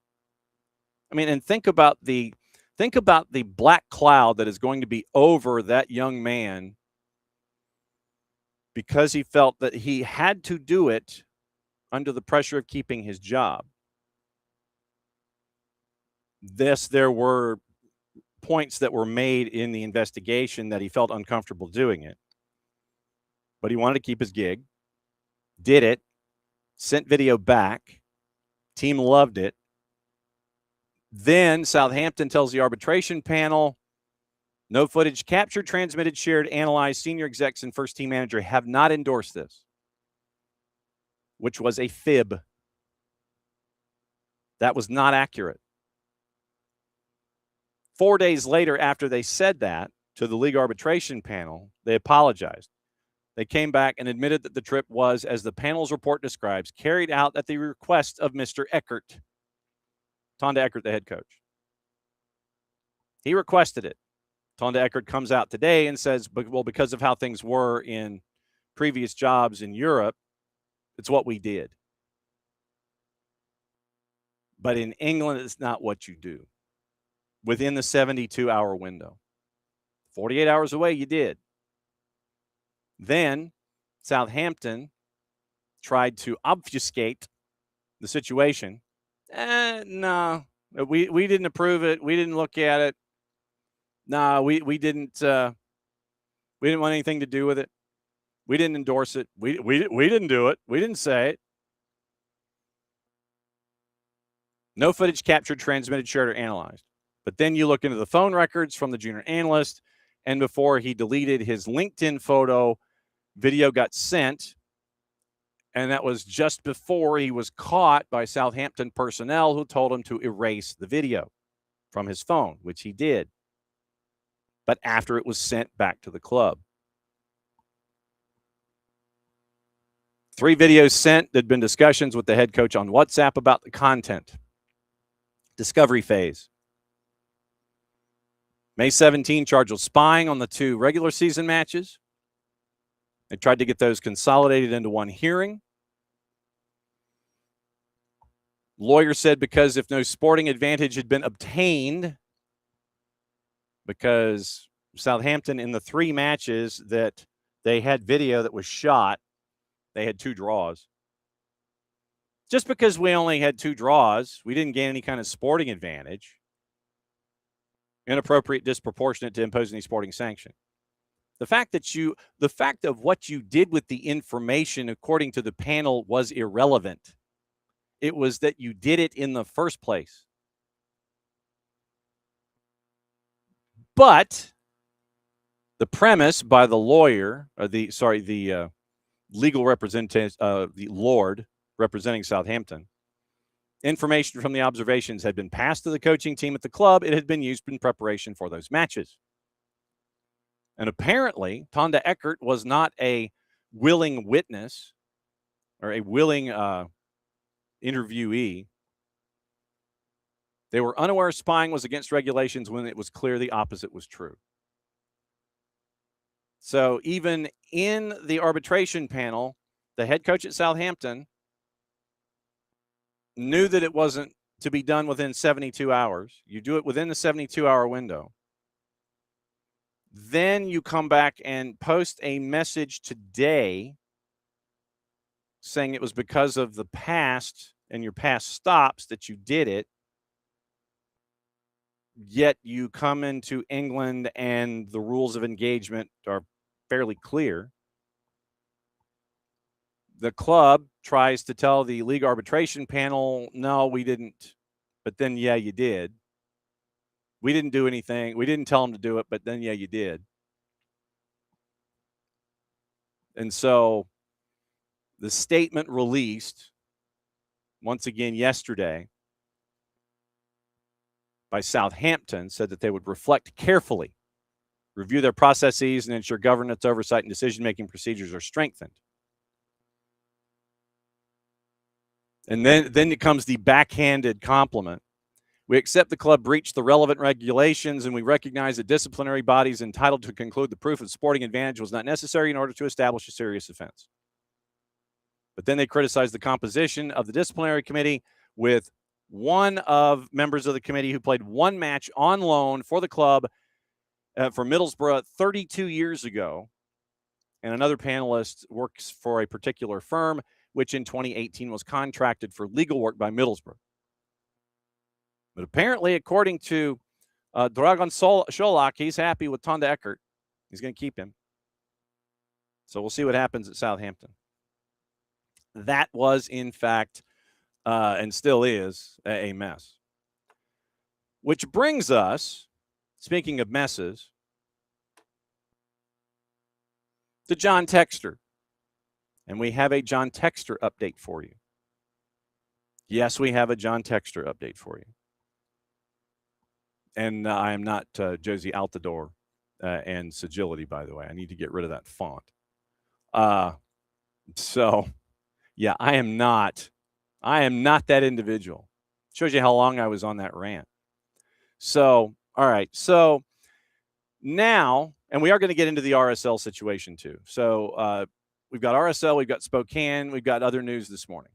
S1: I mean, and think about the black cloud that is going to be over that young man because he felt that he had to do it under the pressure of keeping his job. There were points that were made in the investigation that he felt uncomfortable doing it. But he wanted to keep his gig, did it, sent video back, team loved it. Then Southampton tells the arbitration panel, no footage captured, transmitted, shared, analyzed, senior execs and first team manager have not endorsed this, which was a fib. That was not accurate. 4 days later, after they said that to the league arbitration panel, they apologized. They came back and admitted that the trip was, as the panel's report describes, carried out at the request of Mr. Eckert, Tonda Eckert, the head coach. He requested it. Tonda Eckert comes out today and says, well, because of how things were in previous jobs in Europe, it's what we did. But in England, it's not what you do. Within the 72-hour window. 48 hours away, you did. Then Southampton tried to obfuscate the situation. No, we didn't approve it. We didn't look at it. No, we didn't want anything to do with it. We didn't endorse it. We didn't do it. We didn't say it. No footage captured, transmitted, shared, or analyzed. But then you look into the phone records from the junior analyst, and before he deleted his LinkedIn photo, video got sent, and that was just before he was caught by Southampton personnel who told him to erase the video from his phone, which he did. But after it was sent back to the club. 3 videos sent. There'd been discussions with the head coach on WhatsApp about the content. Discovery phase. May 17, charged with spying on the 2 regular season matches. They tried to get those consolidated into one hearing. Lawyer said because if no sporting advantage had been obtained, because Southampton in the 3 matches that they had video that was shot, they had 2 draws. Just because we only had 2 draws, we didn't gain any kind of sporting advantage. Inappropriate, disproportionate to impose any sporting sanction. The fact of what you did with the information, according to the panel, was irrelevant. It was that you did it in the first place. But the premise by the lawyer, or the legal representative, the Lord representing Southampton, information from the observations had been passed to the coaching team at the club. It had been used in preparation for those matches. And apparently, Tonda Eckert was not a willing witness or a willing interviewee. They were unaware spying was against regulations when it was clear the opposite was true. So even in the arbitration panel, the head coach at Southampton knew that it wasn't to be done within 72 hours. You do it within the 72-hour window. Then you come back and post a message today saying it was because of the past and your past stops that you did it. Yet you come into England and the rules of engagement are fairly clear. The club tries to tell the league arbitration panel, no, we didn't. But then, yeah, you did. We didn't do anything. We didn't tell them to do it, but then, yeah, you did. And so the statement released once again yesterday by Southampton said that they would reflect carefully, review their processes, and ensure governance, oversight, and decision-making procedures are strengthened. And then it comes the backhanded compliment. We accept the club breached the relevant regulations, and we recognize that disciplinary bodies entitled to conclude the proof of sporting advantage was not necessary in order to establish a serious offense. But then they criticized the composition of the disciplinary committee, with one of members of the committee who played one match on loan for the club for Middlesbrough 32 years ago, and another panelist works for a particular firm, which in 2018 was contracted for legal work by Middlesbrough. But apparently, according to Dragan Šolak, he's happy with Tonda Eckert. He's going to keep him. So we'll see what happens at Southampton. That was, in fact, and still is, a mess. Which brings us, speaking of messes, to John Textor. And we have a John Textor update for you. Yes, we have a John Textor update for you. And I am not Jozy Altidore and Sagility, by the way. I need to get rid of that font. So, yeah, I am not that individual. Shows you how long I was on that rant. So, all right. So now, and we are going to get into the RSL situation too. So we've got RSL, we've got Spokane, we've got other news this morning.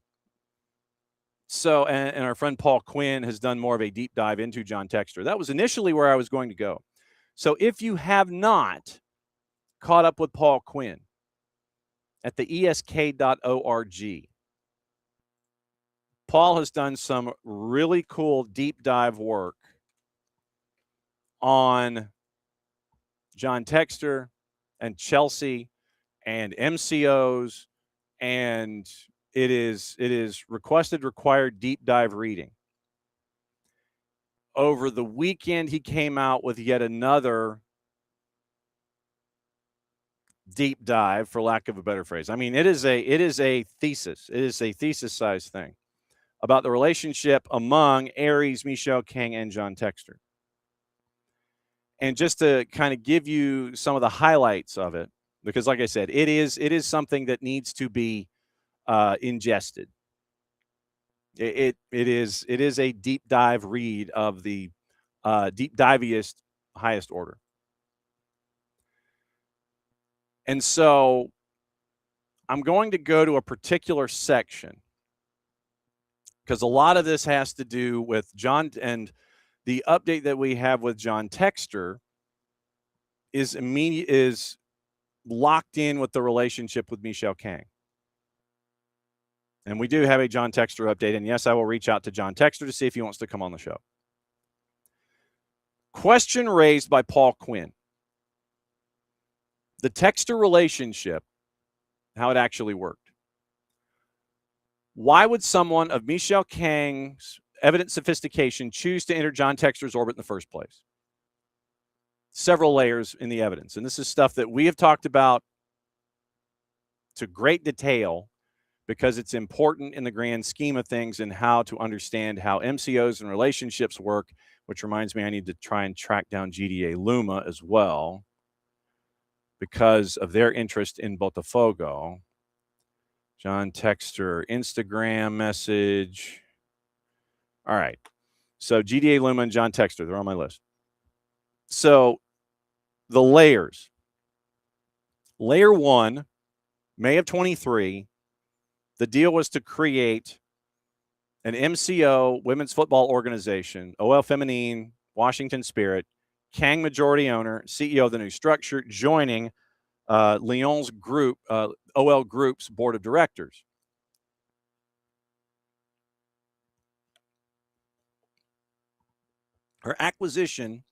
S1: So, and our friend Paul Quinn has done more of a deep dive into John Textor. That was initially where I was going to go. So if you have not caught up with Paul Quinn at the esk.org, Paul has done some really cool deep dive work on John Textor and Chelsea and MCOs, and it is required deep dive reading. Over the weekend, he came out with yet another deep dive, for lack of a better phrase. I mean, it is a thesis. It is a thesis-sized thing about the relationship among Aries, Michel, Kang, and John Textor. And just to kind of give you some of the highlights of it, because like I said, it is something that needs to be ingested. It is a deep dive read of the deep diviest highest order. And so I'm going to go to a particular section because a lot of this has to do with John, and the update that we have with John Textor is locked in with the relationship with Michel Kang. And we do have a John Textor update. And yes, I will reach out to John Textor to see if he wants to come on the show. Question raised by Paul Quinn. The Textor relationship, how it actually worked. Why would someone of Michel Kang's evident sophistication choose to enter John Textor's orbit in the first place? Several layers in the evidence. And this is stuff that we have talked about to great detail because it's important in the grand scheme of things and how to understand how MCOs and relationships work, which reminds me I need to try and track down GDA Luma as well because of their interest in Botafogo. John Textor, Instagram message. All right. So GDA Luma and John Textor, they're on my list. So the layers. Layer 1, May of 23, the deal was to create an MCO women's football organization, OL Feminine, Washington Spirit, Kang majority owner, CEO of the new structure, joining Lyon's group, OL Group's board of directors. Her acquisition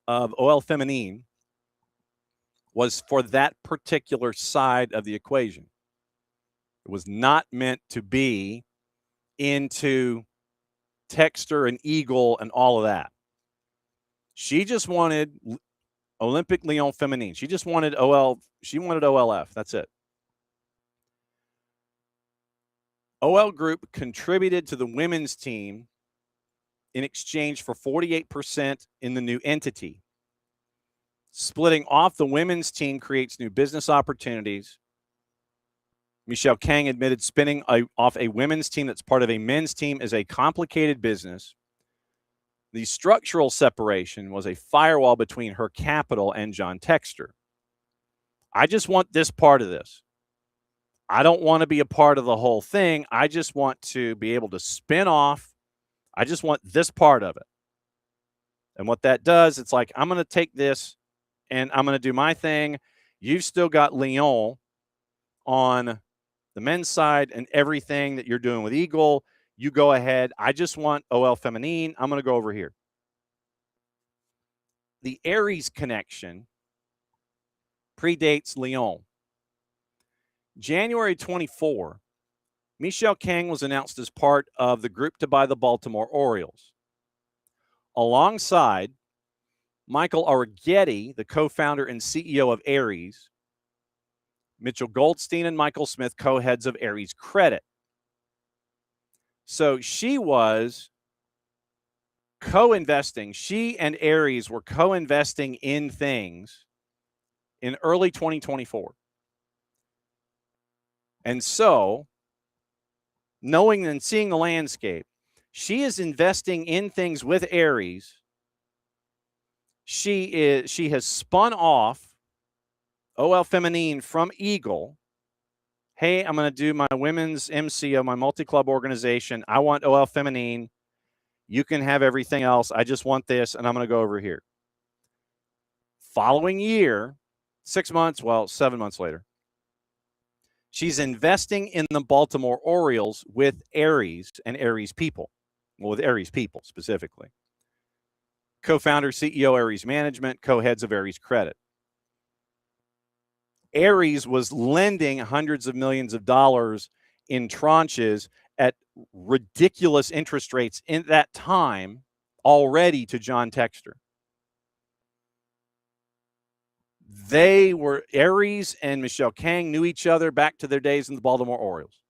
S1: of OL Feminine was for that particular side of the equation. It was not meant to be into Textor and Eagle and all of that. She just wanted Olympique Lyon Feminine. She just wanted She wanted OLF. That's it. OL Group contributed to the women's team in exchange for 48% in the new entity. Splitting off the women's team creates new business opportunities. Michelle Kang admitted spinning off a women's team that's part of a men's team is a complicated business. The structural separation was a firewall between her capital and John Textor. I just want this part of this. I don't want to be a part of the whole thing. I just want to be able to spin off. I just want this part of it. And what that does, it's like, I'm going to take this and I'm going to do my thing. You've still got Lyon on the men's side and everything that you're doing with Eagle. You go ahead. I just want OL Feminine. I'm going to go over here. The Aries connection predates Lyon. January 24, Michelle Kang was announced as part of the group to buy the Baltimore Orioles. Alongside Michael Arrighetti, the co-founder and CEO of Aries, Mitchell Goldstein and Michael Smith, co-heads of Aries Credit. So she was co-investing. She and Aries were co-investing in things in early 2024. And so, knowing and seeing the landscape, she is investing in things with Aries. She has spun off OL Feminine from Eagle. Hey, I'm going to do my women's MCO, my multi-club organization. I want OL Feminine. You can have everything else. I just want this, and I'm going to go over here. Following year, 7 months later, she's investing in the Baltimore Orioles with Aries and Aries people. Well, with Aries people specifically. Co-founder, CEO, Aries Management, co-heads of Aries Credit. Aries was lending hundreds of millions of dollars in tranches at ridiculous interest rates in that time already to John Textor. Aries and Michelle Kang knew each other back to their days in the Baltimore Orioles.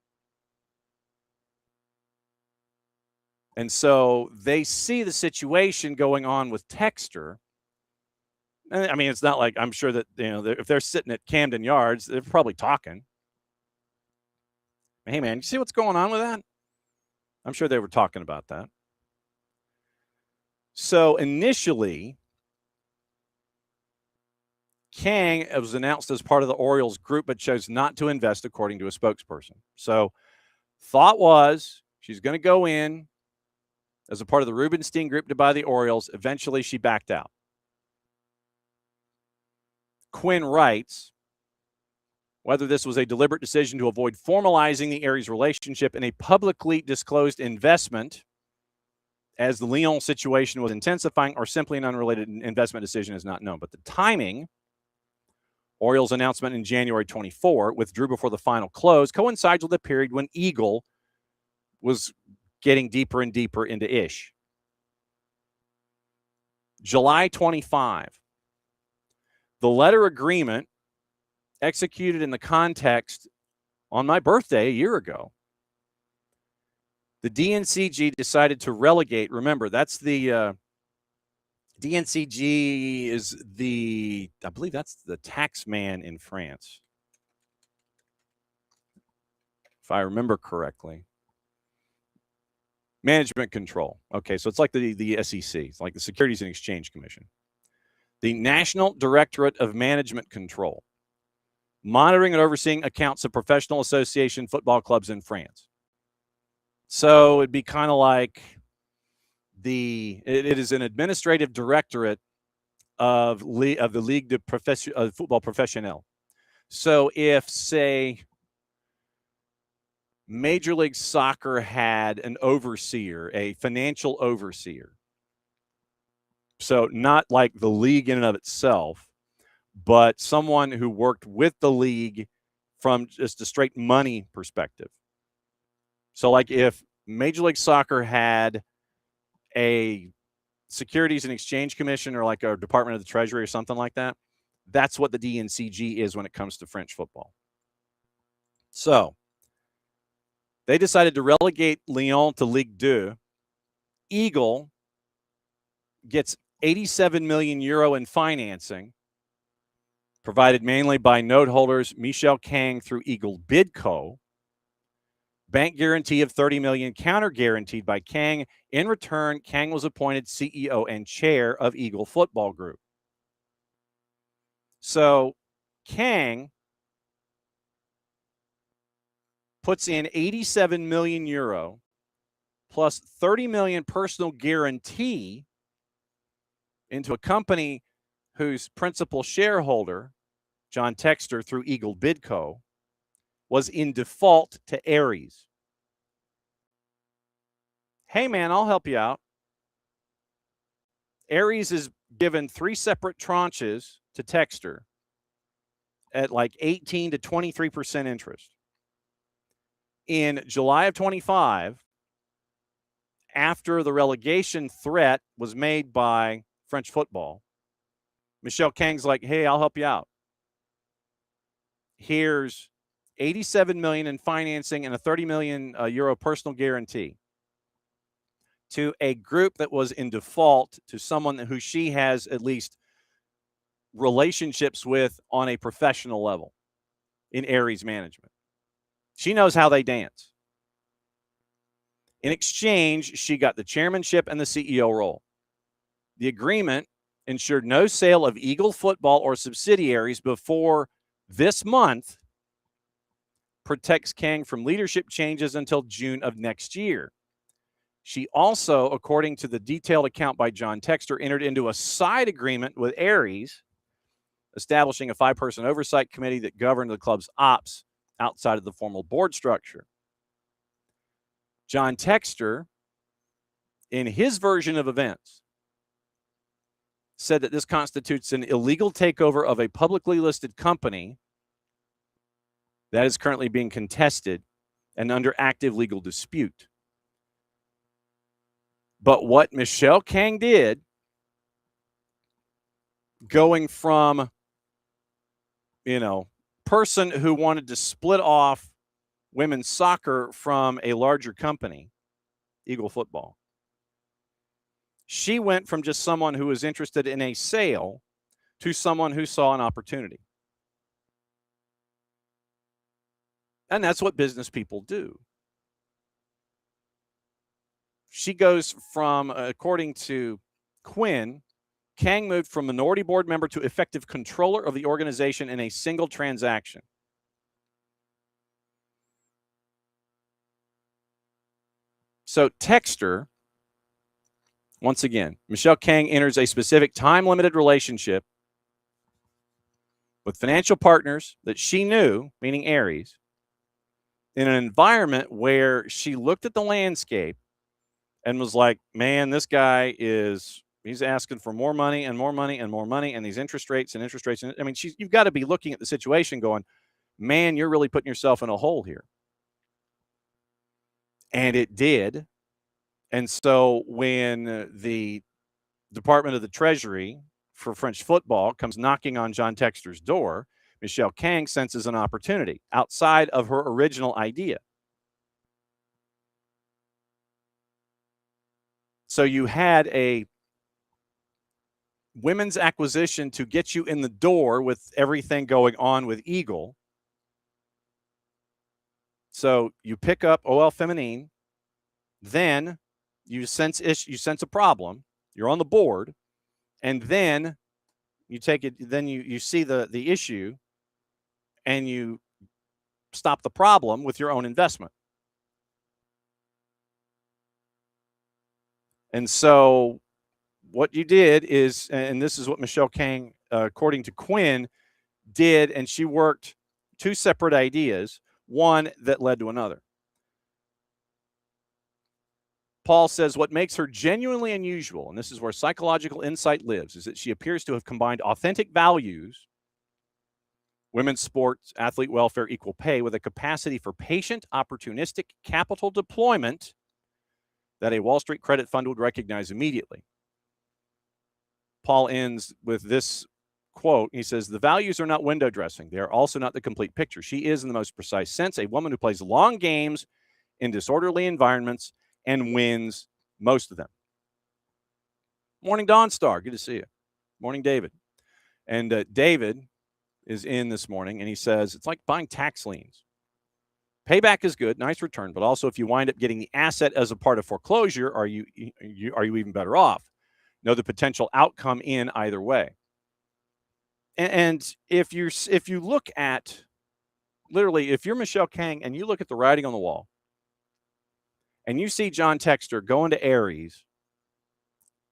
S1: And so they see the situation going on with Textor. I mean, it's not like I'm sure that, if they're sitting at Camden Yards, they're probably talking. Hey, man, you see what's going on with that? I'm sure they were talking about that. So initially, Kang was announced as part of the Orioles group, but chose not to invest, according to a spokesperson. So thought was she's going to go in as a part of the Rubenstein group to buy the Orioles. Eventually, she backed out. Quinn writes, whether this was a deliberate decision to avoid formalizing the Aries relationship in a publicly disclosed investment as the Lyon situation was intensifying, or simply an unrelated investment decision is not known. But the timing, Orioles announcement in January 24, withdrew before the final close, coincides with a period when Eagle was getting deeper and deeper into ish. July 25. The letter agreement executed in the context on my birthday a year ago. The DNCG decided to relegate. Remember, that's the DNCG is I believe that's the tax man in France, if I remember correctly. Management control. Okay, so it's like the SEC. It's like the Securities and Exchange Commission. The National Directorate of Management Control, monitoring and overseeing accounts of professional association football clubs in France. So it'd be kind of like it is an administrative directorate of the Ligue de Football Professionnel. So if, say, Major League Soccer had an overseer, a financial overseer, so not like the league in and of itself, but someone who worked with the league from just a straight money perspective. So like if Major League Soccer had a Securities and Exchange Commission or like a Department of the Treasury or something like that, that's what the DNCG is when it comes to French football. So they decided to relegate Lyon to Ligue 2. Eagle gets 87 million euro in financing, provided mainly by note holders Michel Kang through Eagle Bidco. Bank guarantee of 30 million counter guaranteed by Kang. In return, Kang was appointed CEO and chair of Eagle Football Group. So Kang puts in 87 million euro plus 30 million personal guarantee into a company whose principal shareholder, John Textor through Eagle Bidco, was in default to Aries. Hey, man, I'll help you out. Aries is given 3 separate tranches to Textor at like 18 to 23% interest. In July of 25, after the relegation threat was made by French football, Michel Kang's like, hey, I'll help you out. Here's 87 million in financing and a 30 million euro personal guarantee to a group that was in default to someone who she has at least relationships with on a professional level in Aries management. She knows how they dance. In exchange, she got the chairmanship and the CEO role. The agreement ensured no sale of Eagle football or subsidiaries before this month, protects Kang from leadership changes until June of next year. She also, according to the detailed account by John Textor, entered into a side agreement with Aries, establishing a 5-person oversight committee that governed the club's ops outside of the formal board structure. John Textor, in his version of events, said that this constitutes an illegal takeover of a publicly listed company that is currently being contested and under active legal dispute. But what Michel Kang did, going from, person who wanted to split off women's soccer from a larger company, Eagle Football, she went from just someone who was interested in a sale to someone who saw an opportunity. And that's what business people do. She goes from, according to Quinn, Kang moved from minority board member to effective controller of the organization in a single transaction. So Textor, once again, Michel Kang enters a specific time-limited relationship with financial partners that she knew, meaning Aries, in an environment where she looked at the landscape and was like, man, this guy he's asking for more money and more money and more money and these interest rates and interest rates. I mean, you've got to be looking at the situation going, man, you're really putting yourself in a hole here. And it did. And so when the Department of the Treasury for French football comes knocking on John Textor's door, Michel Kang senses an opportunity outside of her original idea. So you had a women's acquisition to get you in the door with everything going on with Eagle. So you pick up OL Feminine, then you sense a problem, you're on the board, and then you take it, then you see the issue and you stop the problem with your own investment. And so what you did is, and this is what Michel Kang, according to Quinn, did, and she worked 2 separate ideas, one that led to another. Paul says what makes her genuinely unusual, and this is where psychological insight lives, is that she appears to have combined authentic values women's sports, athlete welfare, equal pay, with a capacity for patient, opportunistic capital deployment that a Wall Street credit fund would recognize immediately. Paul ends with this quote. He says, the values are not window dressing. They are also not the complete picture. She is, in the most precise sense, a woman who plays long games in disorderly environments and wins most of them. Morning, Dawn Star. Good to see you. Morning, David. And David is in this morning, and he says, it's like buying tax liens. Payback is good, nice return, but also if you wind up getting the asset as a part of foreclosure, are you even better off? Know the potential outcome in either way. And if you look at, literally, if you're Michelle Kang and you look at the writing on the wall, and you see John Textor going to Aries,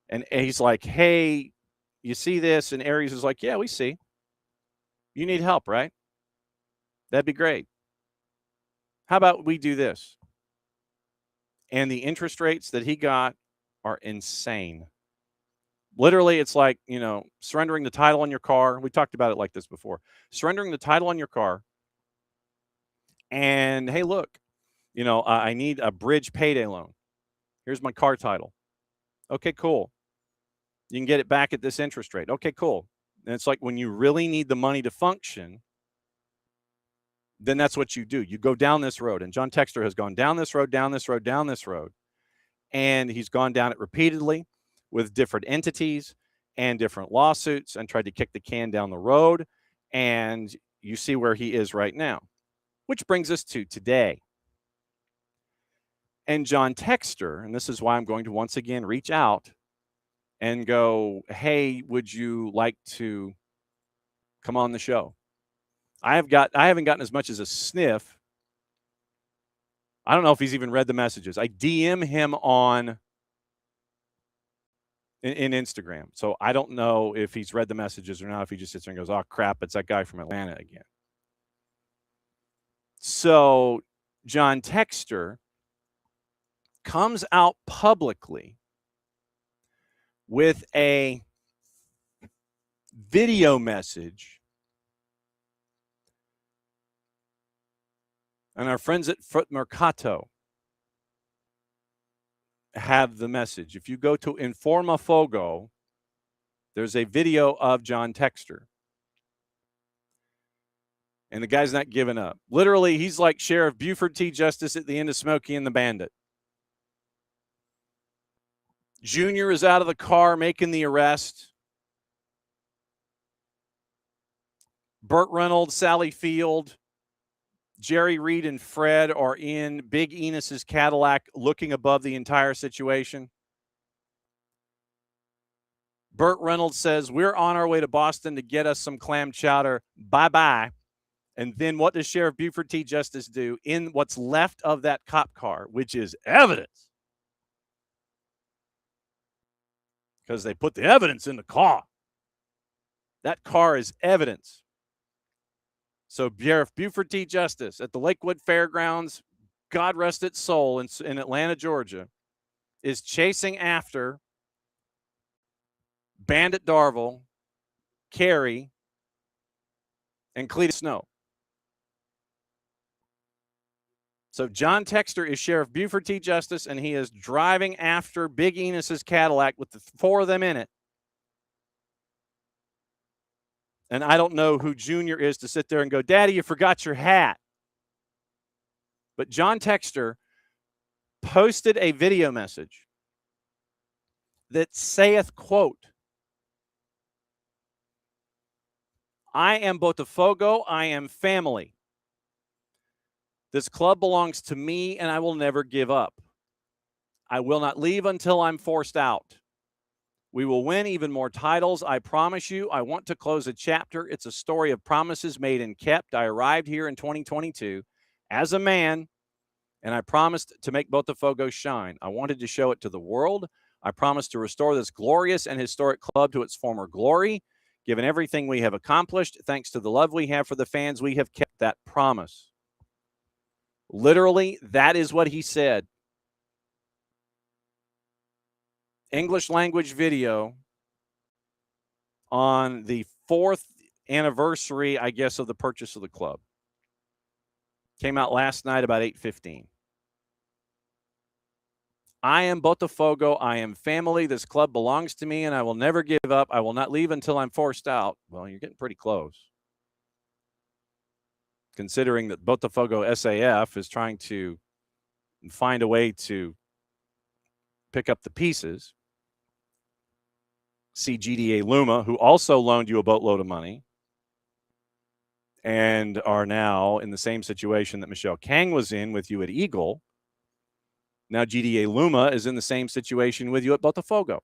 S1: and he's like, hey, you see this? And Aries is like, yeah, we see. You need help, right? That'd be great. How about we do this? And the interest rates that he got are insane. Literally, it's like, surrendering the title on your car. We talked about it like this before. Surrendering the title on your car. And, hey, look, I need a bridge payday loan. Here's my car title. Okay, cool. You can get it back at this interest rate. Okay, cool. And it's like when you really need the money to function, then that's what you do. You go down this road. And John Textor has gone down this road, down this road, down this road. And he's gone down it repeatedly with different entities and different lawsuits and tried to kick the can down the road. And you see where he is right now, which brings us to today. And John Textor, and this is why I'm going to once again reach out and go, hey, would you like to come on the show? I haven't gotten as much as a sniff. I don't know if he's even read the messages. I DM him in Instagram. So I don't know if he's read the messages or not, if he just sits there and goes, oh, crap, it's that guy from Atlanta again. So John Textor comes out publicly with a video message. And our friends at Foot Mercato have the message. If you go to Informa Fogo, there's a video of John Textor. And the guy's not giving up. Literally, he's like Sheriff Buford T. Justice at the end of Smokey and the Bandit. Junior is out of the car making the arrest. Burt Reynolds, Sally Field, Jerry Reed, and Fred are in Big Enos's Cadillac looking above the entire situation. Burt Reynolds says, we're on our way to Boston to get us some clam chowder. Bye-bye. And then what does Sheriff Buford T. Justice do in what's left of that cop car, which is evidence? Because they put the evidence in the car. That car is evidence. So Sheriff Buford T. Justice at the Lakewood Fairgrounds, God rest its soul, in Atlanta, Georgia, is chasing after Bandit Darville, Carey, and Cletus Snow. So John Textor is Sheriff Buford T. Justice, and he is driving after Big Enos's Cadillac with the four of them in it. And I don't know who Junior is to sit there and go, Daddy, you forgot your hat. But John Textor posted a video message that saith, quote, I am Botafogo, I am family. This club belongs to me, and I will never give up. I will not leave until I'm forced out. We will win even more titles, I promise you. I want to close a chapter. It's a story of promises made and kept. I arrived here in 2022 as a man, and I promised to make Botafogo shine. I wanted to show it to the world. I promised to restore this glorious and historic club to its former glory. Given everything we have accomplished, thanks to the love we have for the fans, we have kept that promise. Literally, that is what he said. English language video on the 4th anniversary, I guess, of the purchase of the club. Came out last night about 8:15. I am Botafogo. I am family. This club belongs to me, and I will never give up. I will not leave until I'm forced out. Well, you're getting pretty close, considering that Botafogo SAF is trying to find a way to pick up the pieces. See GDA Luma, who also loaned you a boatload of money and are now in the same situation that Michelle Kang was in with you at Eagle. Now GDA Luma is in the same situation with you at Botafogo.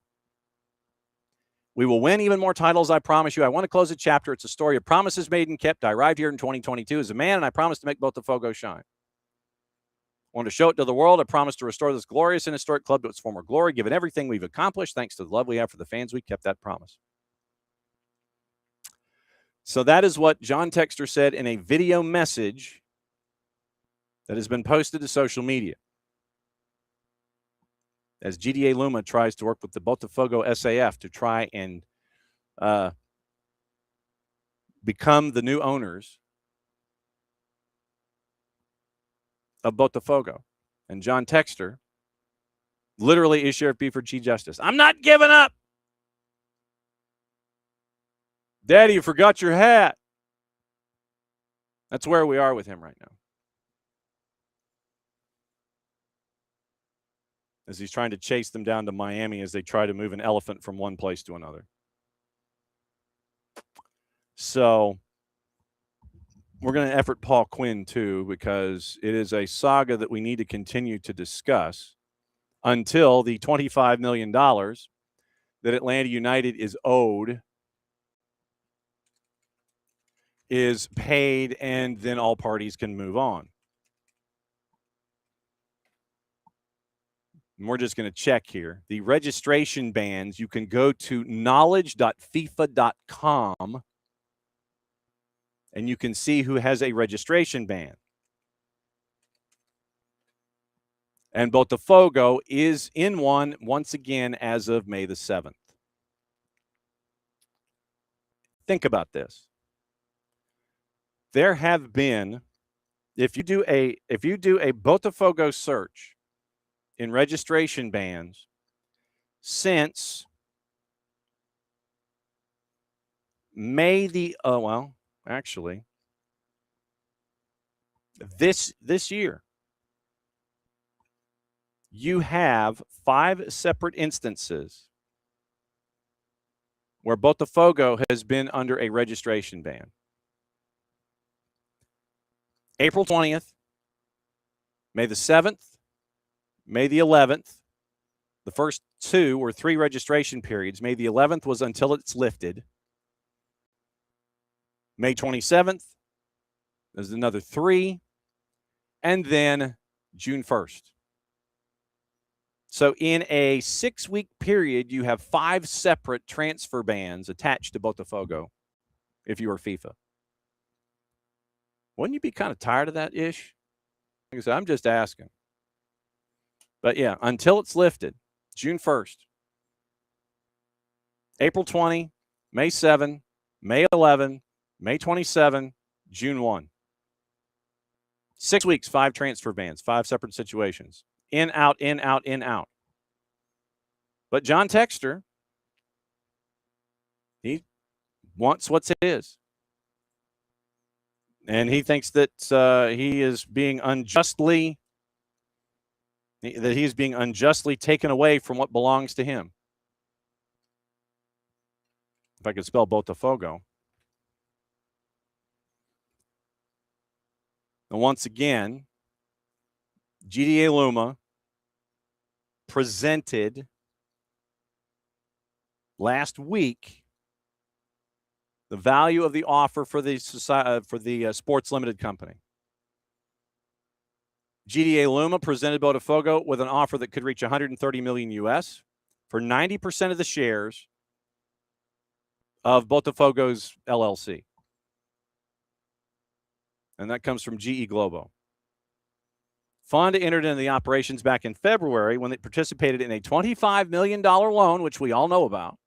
S1: We will win even more titles, I promise you. I want to close a chapter. It's a story of promises made and kept. I arrived here in 2022 as a man, and I promised to make Botafogo shine. I want to show it to the world. I promised to restore this glorious and historic club to its former glory, given everything we've accomplished. Thanks to the love we have for the fans, we kept that promise. So that is what John Textor said in a video message that has been posted to social media, as GDA Luma tries to work with the Botafogo SAF to try and become the new owners of Botafogo. And John Textor literally is Sheriff Buford Chief Justice. I'm not giving up. Daddy, you forgot your hat. That's where we are with him right now, as he's trying to chase them down to Miami as they try to move an elephant from one place to another. So we're going to effort Paul Quinn, too, because it is a saga that we need to continue to discuss until the $25 million that Atlanta United is owed is paid, and then all parties can move on. And we're just going to check here. The registration bans, you can go to knowledge.fifa.com and you can see who has a registration ban. And Botafogo is in one once again as of May the 7th. Think about this. There have been, if you do a Botafogo search in registration bans since May the this year, you have 5 separate instances where Botafogo has been under a registration ban. April 20th, May the 7th, May the 11th. The first 2 or 3 registration periods. May the 11th was until it's lifted. May 27th, there's another 3. And then June 1st. So in a 6-week period, you have 5 separate transfer bans attached to Botafogo if you were FIFA. Wouldn't you be kind of tired of that ish? Like I said, I'm just asking. But yeah, until it's lifted, June 1st, April 20, May 7, May 11, May 27, June 1. 6 weeks, 5 transfer bans, 5 separate situations. In, out, in, out, in, out. But John Textor, he wants what's his. And he thinks that he is being unjustly taken away from what belongs to him. If I could spell Botafogo. And once again, GDA Luma presented last week the value of the offer for the Sports Limited Company. GDA Luma presented Botafogo with an offer that could reach $130 million US for 90% of the shares of Botafogo's LLC. And that comes from GE Globo. Fonda entered into the operations back in February when it participated in a $25 million loan, which we all know about.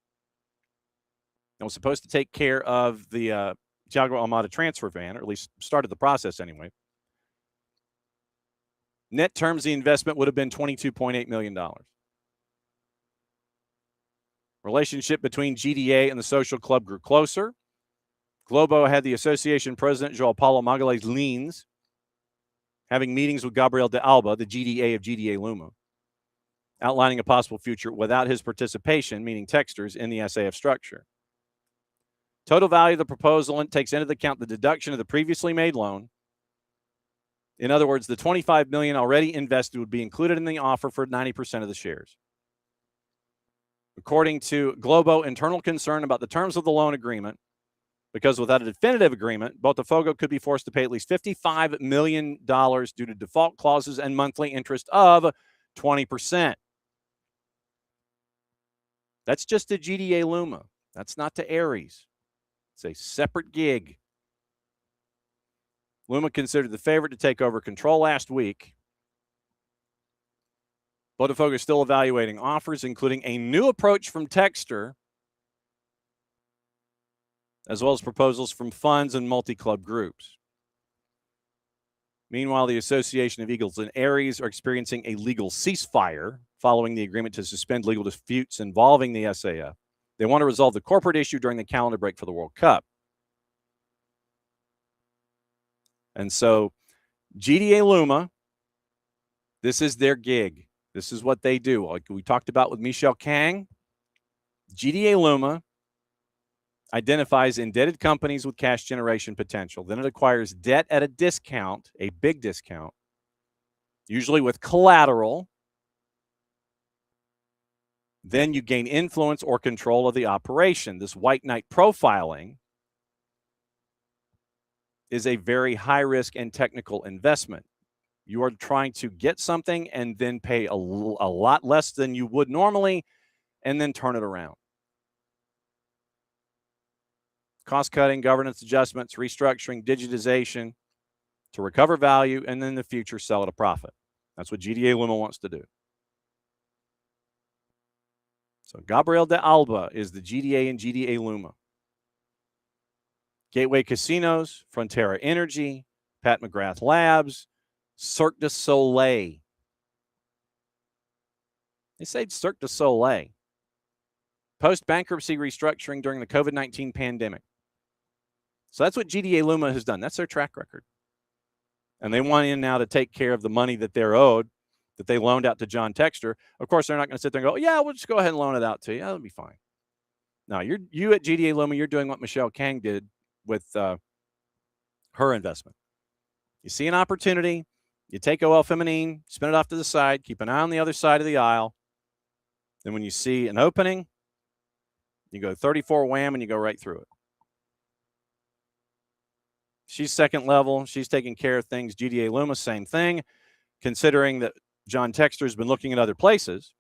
S1: It was supposed to take care of the Thiago Almada transfer ban, or at least started the process anyway. Net terms, the investment would have been $22.8 million. Relationship between GDA and the social club grew closer. Globo had the association president, João Paulo Magalhães Lins, having meetings with Gabriel de Alba, the GDA of GDA Luma, outlining a possible future without his participation, meaning Textor's, in the SAF structure. Total value of the proposal takes into account the deduction of the previously made loan. In other words, the $25 million already invested would be included in the offer for 90% of the shares. According to Globo, internal concern about the terms of the loan agreement, because without a definitive agreement, Botafogo could be forced to pay at least $55 million due to default clauses and monthly interest of 20%. That's just to GDA Luma. That's not to Aries. It's a separate gig. Luma considered the favorite to take over control last week. Botafogo is still evaluating offers, including a new approach from Textor, as well as proposals from funds and multi-club groups. Meanwhile, the Association of Eagles and Aries are experiencing a legal ceasefire following the agreement to suspend legal disputes involving the SAF. They want to resolve the corporate issue during the calendar break for the World Cup. And so GDA Luma, this is their gig. This is what they do. Like we talked about with Michel Kang, GDA Luma identifies indebted companies with cash generation potential. Then it acquires debt at a discount, a big discount, usually with collateral. Then you gain influence or control of the operation. This white knight profiling is a very high-risk and technical investment. You are trying to get something and then pay a lot less than you would normally and then turn it around. Cost-cutting, governance adjustments, restructuring, digitization to recover value, and then in the future sell at a profit. That's what GDA Luma wants to do. So Gabriel de Alba is the GDA and GDA Luma. Gateway Casinos, Frontera Energy, Pat McGrath Labs, Cirque du Soleil. They say Cirque du Soleil. Post-bankruptcy restructuring during the COVID-19 pandemic. So that's what GDA Luma has done. That's their track record. And they want in now to take care of the money that they're owed, that they loaned out to John Textor. Of course, they're not going to sit there and go, yeah, we'll just go ahead and loan it out to you. That'll be fine. No, you at GDA Luma, you're doing what Michelle Kang did with her investment. You see an opportunity, you take OL Feminine, spin it off to the side, keep an eye on the other side of the aisle. Then when you see an opening, you go 34 wham and you go right through it. She's second level. She's taking care of things. GDA Luma, same thing. Considering that John Textor has been looking at other places.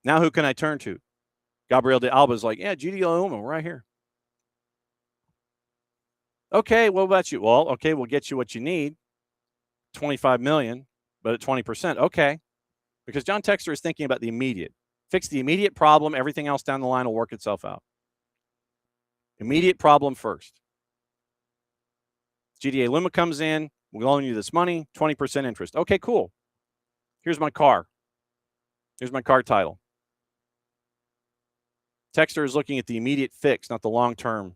S1: Now who can I turn to? Gabriel de Alba is like, yeah, GDA Luma, right here. Okay, what about you? Well, okay, we'll get you what you need. $25 million, but at 20%. Okay. Because John Textor is thinking about the immediate. Fix the immediate problem. Everything else down the line will work itself out. Immediate problem first. GDA Luma comes in. We'll loan you this money, 20% interest. Okay, cool. Here's my car. Here's my car title. Textor is looking at the immediate fix, not the long-term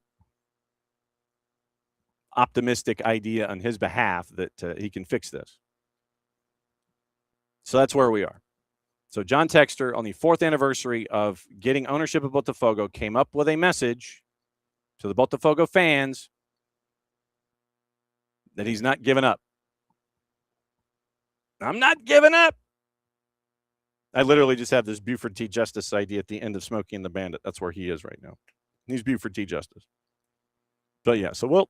S1: optimistic idea on his behalf that he can fix this. So that's where we are. So John Textor, on the 4th anniversary of getting ownership of Botafogo, came up with a message to the Botafogo fans that he's not giving up. I'm not giving up. I literally just have this Buford T. Justice idea at the end of Smokey and the Bandit. That's where he is right now. He's Buford T. Justice. But yeah, so we'll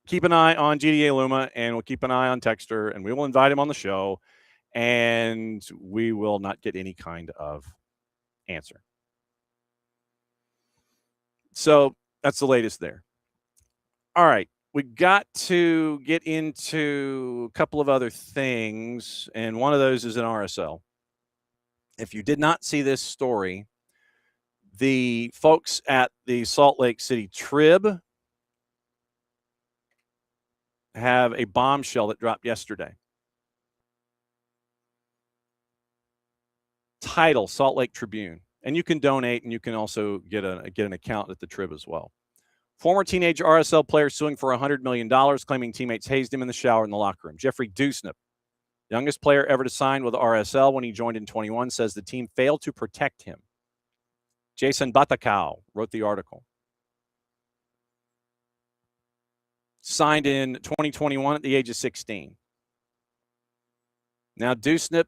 S1: keep an eye on GDA Luma, and we'll keep an eye on Textor, and we will invite him on the show, and we will not get any kind of answer. So that's the latest there. All right. We got to get into a couple of other things, and one of those is an RSL. If you did not see this story, The folks at the Salt Lake City Trib have a bombshell that dropped yesterday. Title, Salt Lake Tribune. And you can donate, and you can also get an account at the Trib as well. Former teenage RSL player suing for $100 million, claiming teammates hazed him in the shower in the locker room. Jeffrey Dusnip, youngest player ever to sign with RSL when he joined in 21, says the team failed to protect him. Jason Batacao wrote the article. Signed in 2021 at the age of 16. Now, Dusnip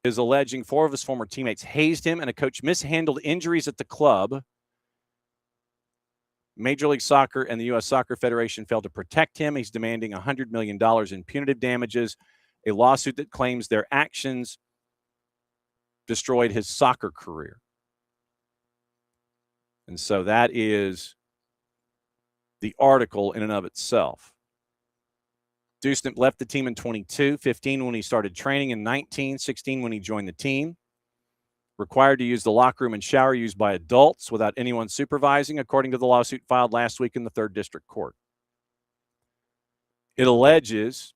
S1: is alleging 4 of his former teammates hazed him and a coach mishandled injuries at the club. Major League Soccer and the U.S. Soccer Federation failed to protect him. He's demanding $100 million in punitive damages, a lawsuit that claims their actions destroyed his soccer career. And so that is the article in and of itself. Dusnip left the team in 22, 15 when he started training, and 19, 16 when he joined the team. Required to use the locker room and shower used by adults without anyone supervising, according to the lawsuit filed last week in the 3rd District Court. It alleges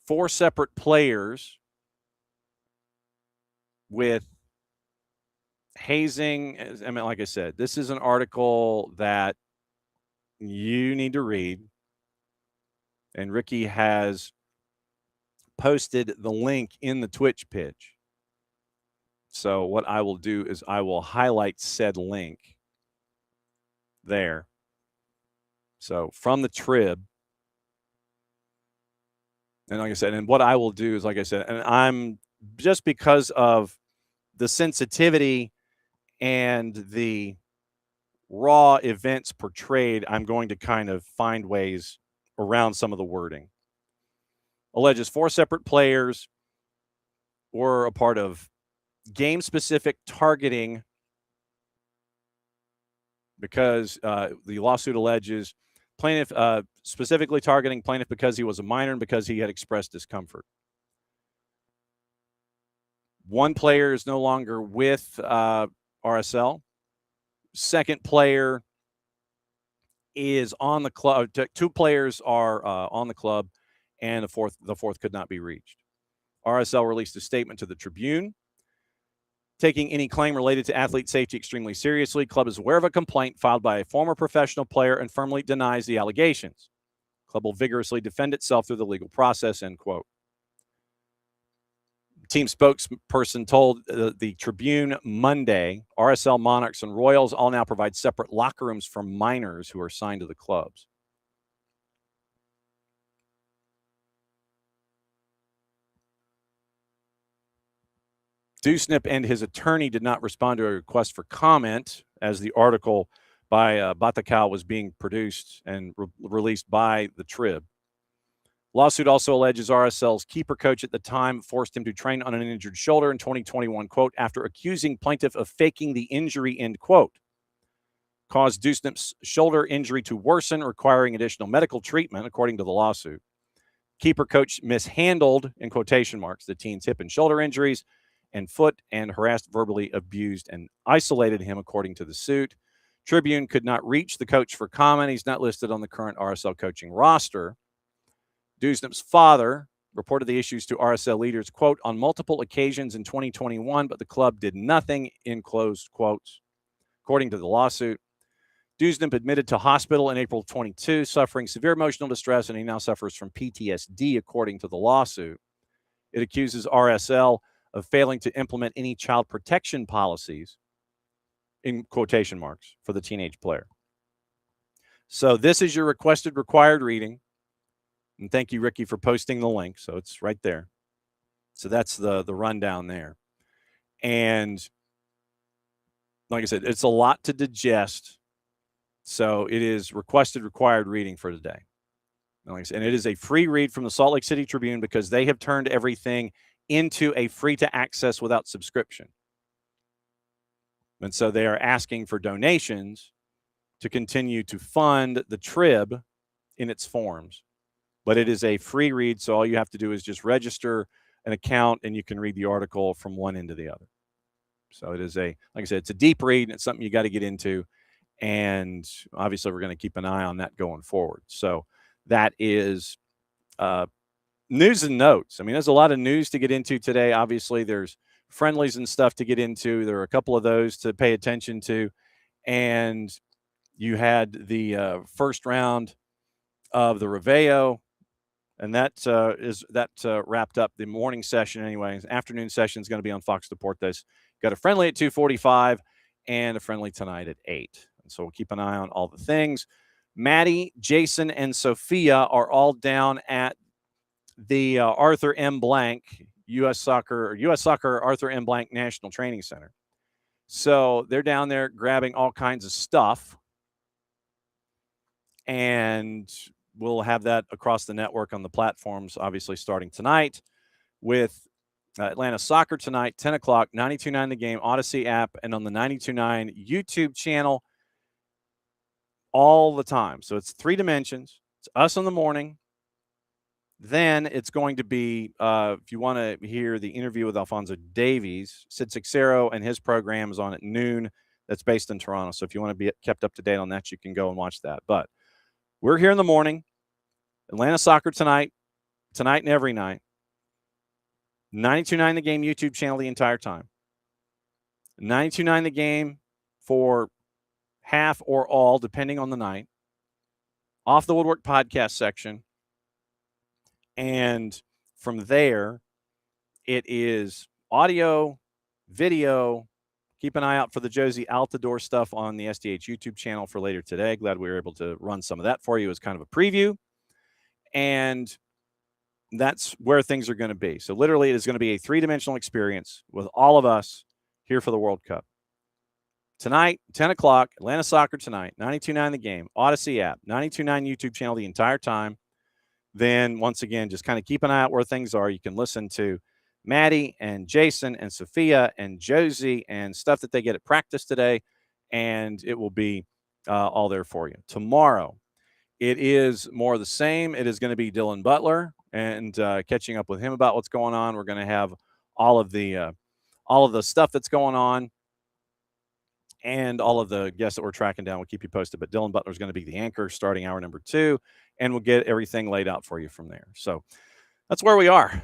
S1: 4 separate players with hazing. I mean, like I said, this is an article that you need to read. And Ricky has posted the link in the Twitch pitch. So what I will do is I will highlight said link there. So from the Trib. And like I said, and what I will do is, like I said, and I'm just because of the sensitivity and the raw events portrayed, I'm going to kind of find ways around some of the wording. Alleges 4 separate players were a part of game-specific targeting because the lawsuit alleges plaintiff specifically targeting plaintiff because he was a minor and because he had expressed discomfort. 1 player is no longer with RSL. 2nd player is on the club. 2 players are on the club, and the fourth could not be reached. RSL released a statement to the Tribune, taking any claim related to athlete safety extremely seriously. Club is aware of a complaint filed by a former professional player and firmly denies the allegations. Club will vigorously defend itself through the legal process, end quote. Team spokesperson told the Tribune Monday, RSL, Monarchs, and Royals all now provide separate locker rooms for minors who are signed to the clubs. Dusnip and his attorney did not respond to a request for comment as the article by Batacao was being produced and released by the Trib. Lawsuit also alleges RSL's keeper coach at the time forced him to train on an injured shoulder in 2021, quote, after accusing plaintiff of faking the injury, end quote. Caused Dusnip's shoulder injury to worsen, requiring additional medical treatment, according to the lawsuit. Keeper coach mishandled, in quotation marks, the teen's hip and shoulder injuries and foot and harassed, verbally abused, and isolated him, according to the suit. Tribune could not reach the coach for comment. He's not listed on the current RSL coaching roster. Dusnip's father reported the issues to RSL leaders, quote, on multiple occasions in 2021, but the club did nothing, in closed quotes. According to the lawsuit, Dusnip admitted to hospital in April 22, suffering severe emotional distress, and he now suffers from PTSD, according to the lawsuit. It accuses RSL of failing to implement any child protection policies, in quotation marks, for the teenage player. So this is your requested required reading. And thank you, Ricky, for posting the link. So it's right there. So that's the rundown there. And like I said, it's a lot to digest. So it is requested required reading for today. And it is a free read from the Salt Lake City Tribune because they have turned everything into a free-to-access without subscription. And so they are asking for donations to continue to fund the Trib in its forms. But it is a free read, so all you have to do is just register an account, and you can read the article from one end to the other. So it is like I said, it's a deep read, and it's something you got to get into. And obviously, we're going to keep an eye on that going forward. So that is news and notes. I mean, there's a lot of news to get into today. Obviously, there's friendlies and stuff to get into. There are a couple of those to pay attention to. And you had the first round of the Reveo, and that wrapped up the morning session anyway. Afternoon session is going to be on Fox Deportes. Got a friendly at 2:45 and a friendly tonight at 8. And so we'll keep an eye on all the things. Maddie, Jason, and Sophia are all down at the Arthur M. Blank U.S. Soccer Arthur M. Blank National Training Center. So they're down there grabbing all kinds of stuff, and we'll have that across the network on the platforms, obviously starting tonight with Atlanta Soccer tonight, 10 o'clock, 92.9 The Game, Odyssey app, and on the 92.9 YouTube channel all the time. So it's 3 dimensions. It's us in the morning. Then it's going to be, if you want to hear the interview with Alfonso Davies, Sid Sixero and his program is on at noon. That's based in Toronto. So if you want to be kept up to date on that, you can go and watch that. But we're here in the morning. Atlanta Soccer tonight and every night. 92.9 The Game YouTube channel the entire time. 92.9 The Game for half or all, depending on the night. Off the Woodwork podcast section. And from there, it is audio, video. Keep an eye out for the Jozy Altidore stuff on the SDH YouTube channel for later today. Glad we were able to run some of that for you as kind of a preview. And that's where things are going to be. So literally, it is going to be a 3-dimensional experience with all of us here for the World Cup. Tonight, 10 o'clock, Atlanta Soccer tonight, 92.9 The Game, Odyssey app, 92.9 YouTube channel the entire time. Then, once again, just kind of keep an eye out where things are. You can listen to Maddie and Jason and Sophia and Jozy and stuff that they get at practice today, and it will be all there for you. Tomorrow, it is more of the same. It is going to be Dylan Butler and catching up with him about what's going on. We're going to have all of the stuff that's going on and all of the guests that we're tracking down. We'll keep you posted. But Dylan Butler is going to be the anchor starting hour number 2, and we'll get everything laid out for you from there. So that's where we are.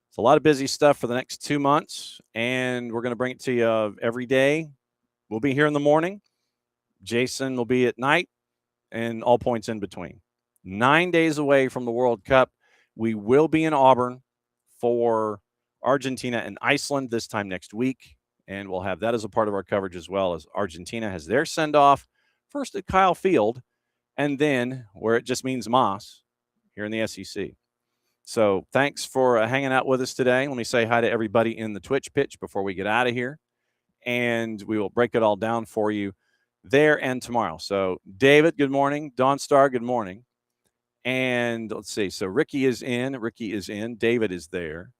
S1: It's a lot of busy stuff for the next 2 months, and we're going to bring it to you every day. We'll be here in the morning. Jason will be at night, and all points in between. 9 days away from the World Cup. We will be in Auburn for Argentina and Iceland this time next week, and we'll have that as a part of our coverage as well, as Argentina has their send-off first at Kyle Field, and then where it just means Moss here in the SEC. So thanks for hanging out with us today. Let me say hi to everybody in the Twitch pitch before we get out of here, and we will break it all down for you there and tomorrow. So David, good morning. Dawn Star, good morning. And let's see. So Ricky is in. David is there.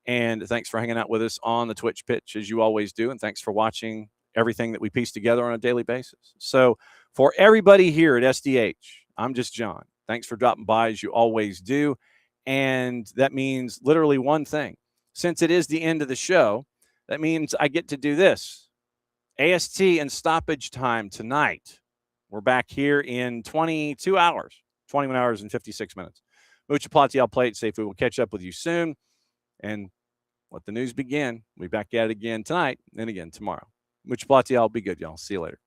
S1: And thanks for hanging out with us on the Twitch pitch, as you always do. And thanks for watching everything that we piece together on a daily basis. So for everybody here at SDH, I'm just John. Thanks for dropping by, as you always do. And that means literally one thing. Since it is the end of the show, that means I get to do this. AST and stoppage time tonight. We're back here in 22 hours, 21 hours and 56 minutes. Mucha Plati, I'll play it safe. We will catch up with you soon. And let the news begin. We'll be back at it again tonight and again tomorrow. Mucha Plati, I'll be good, y'all. See you later.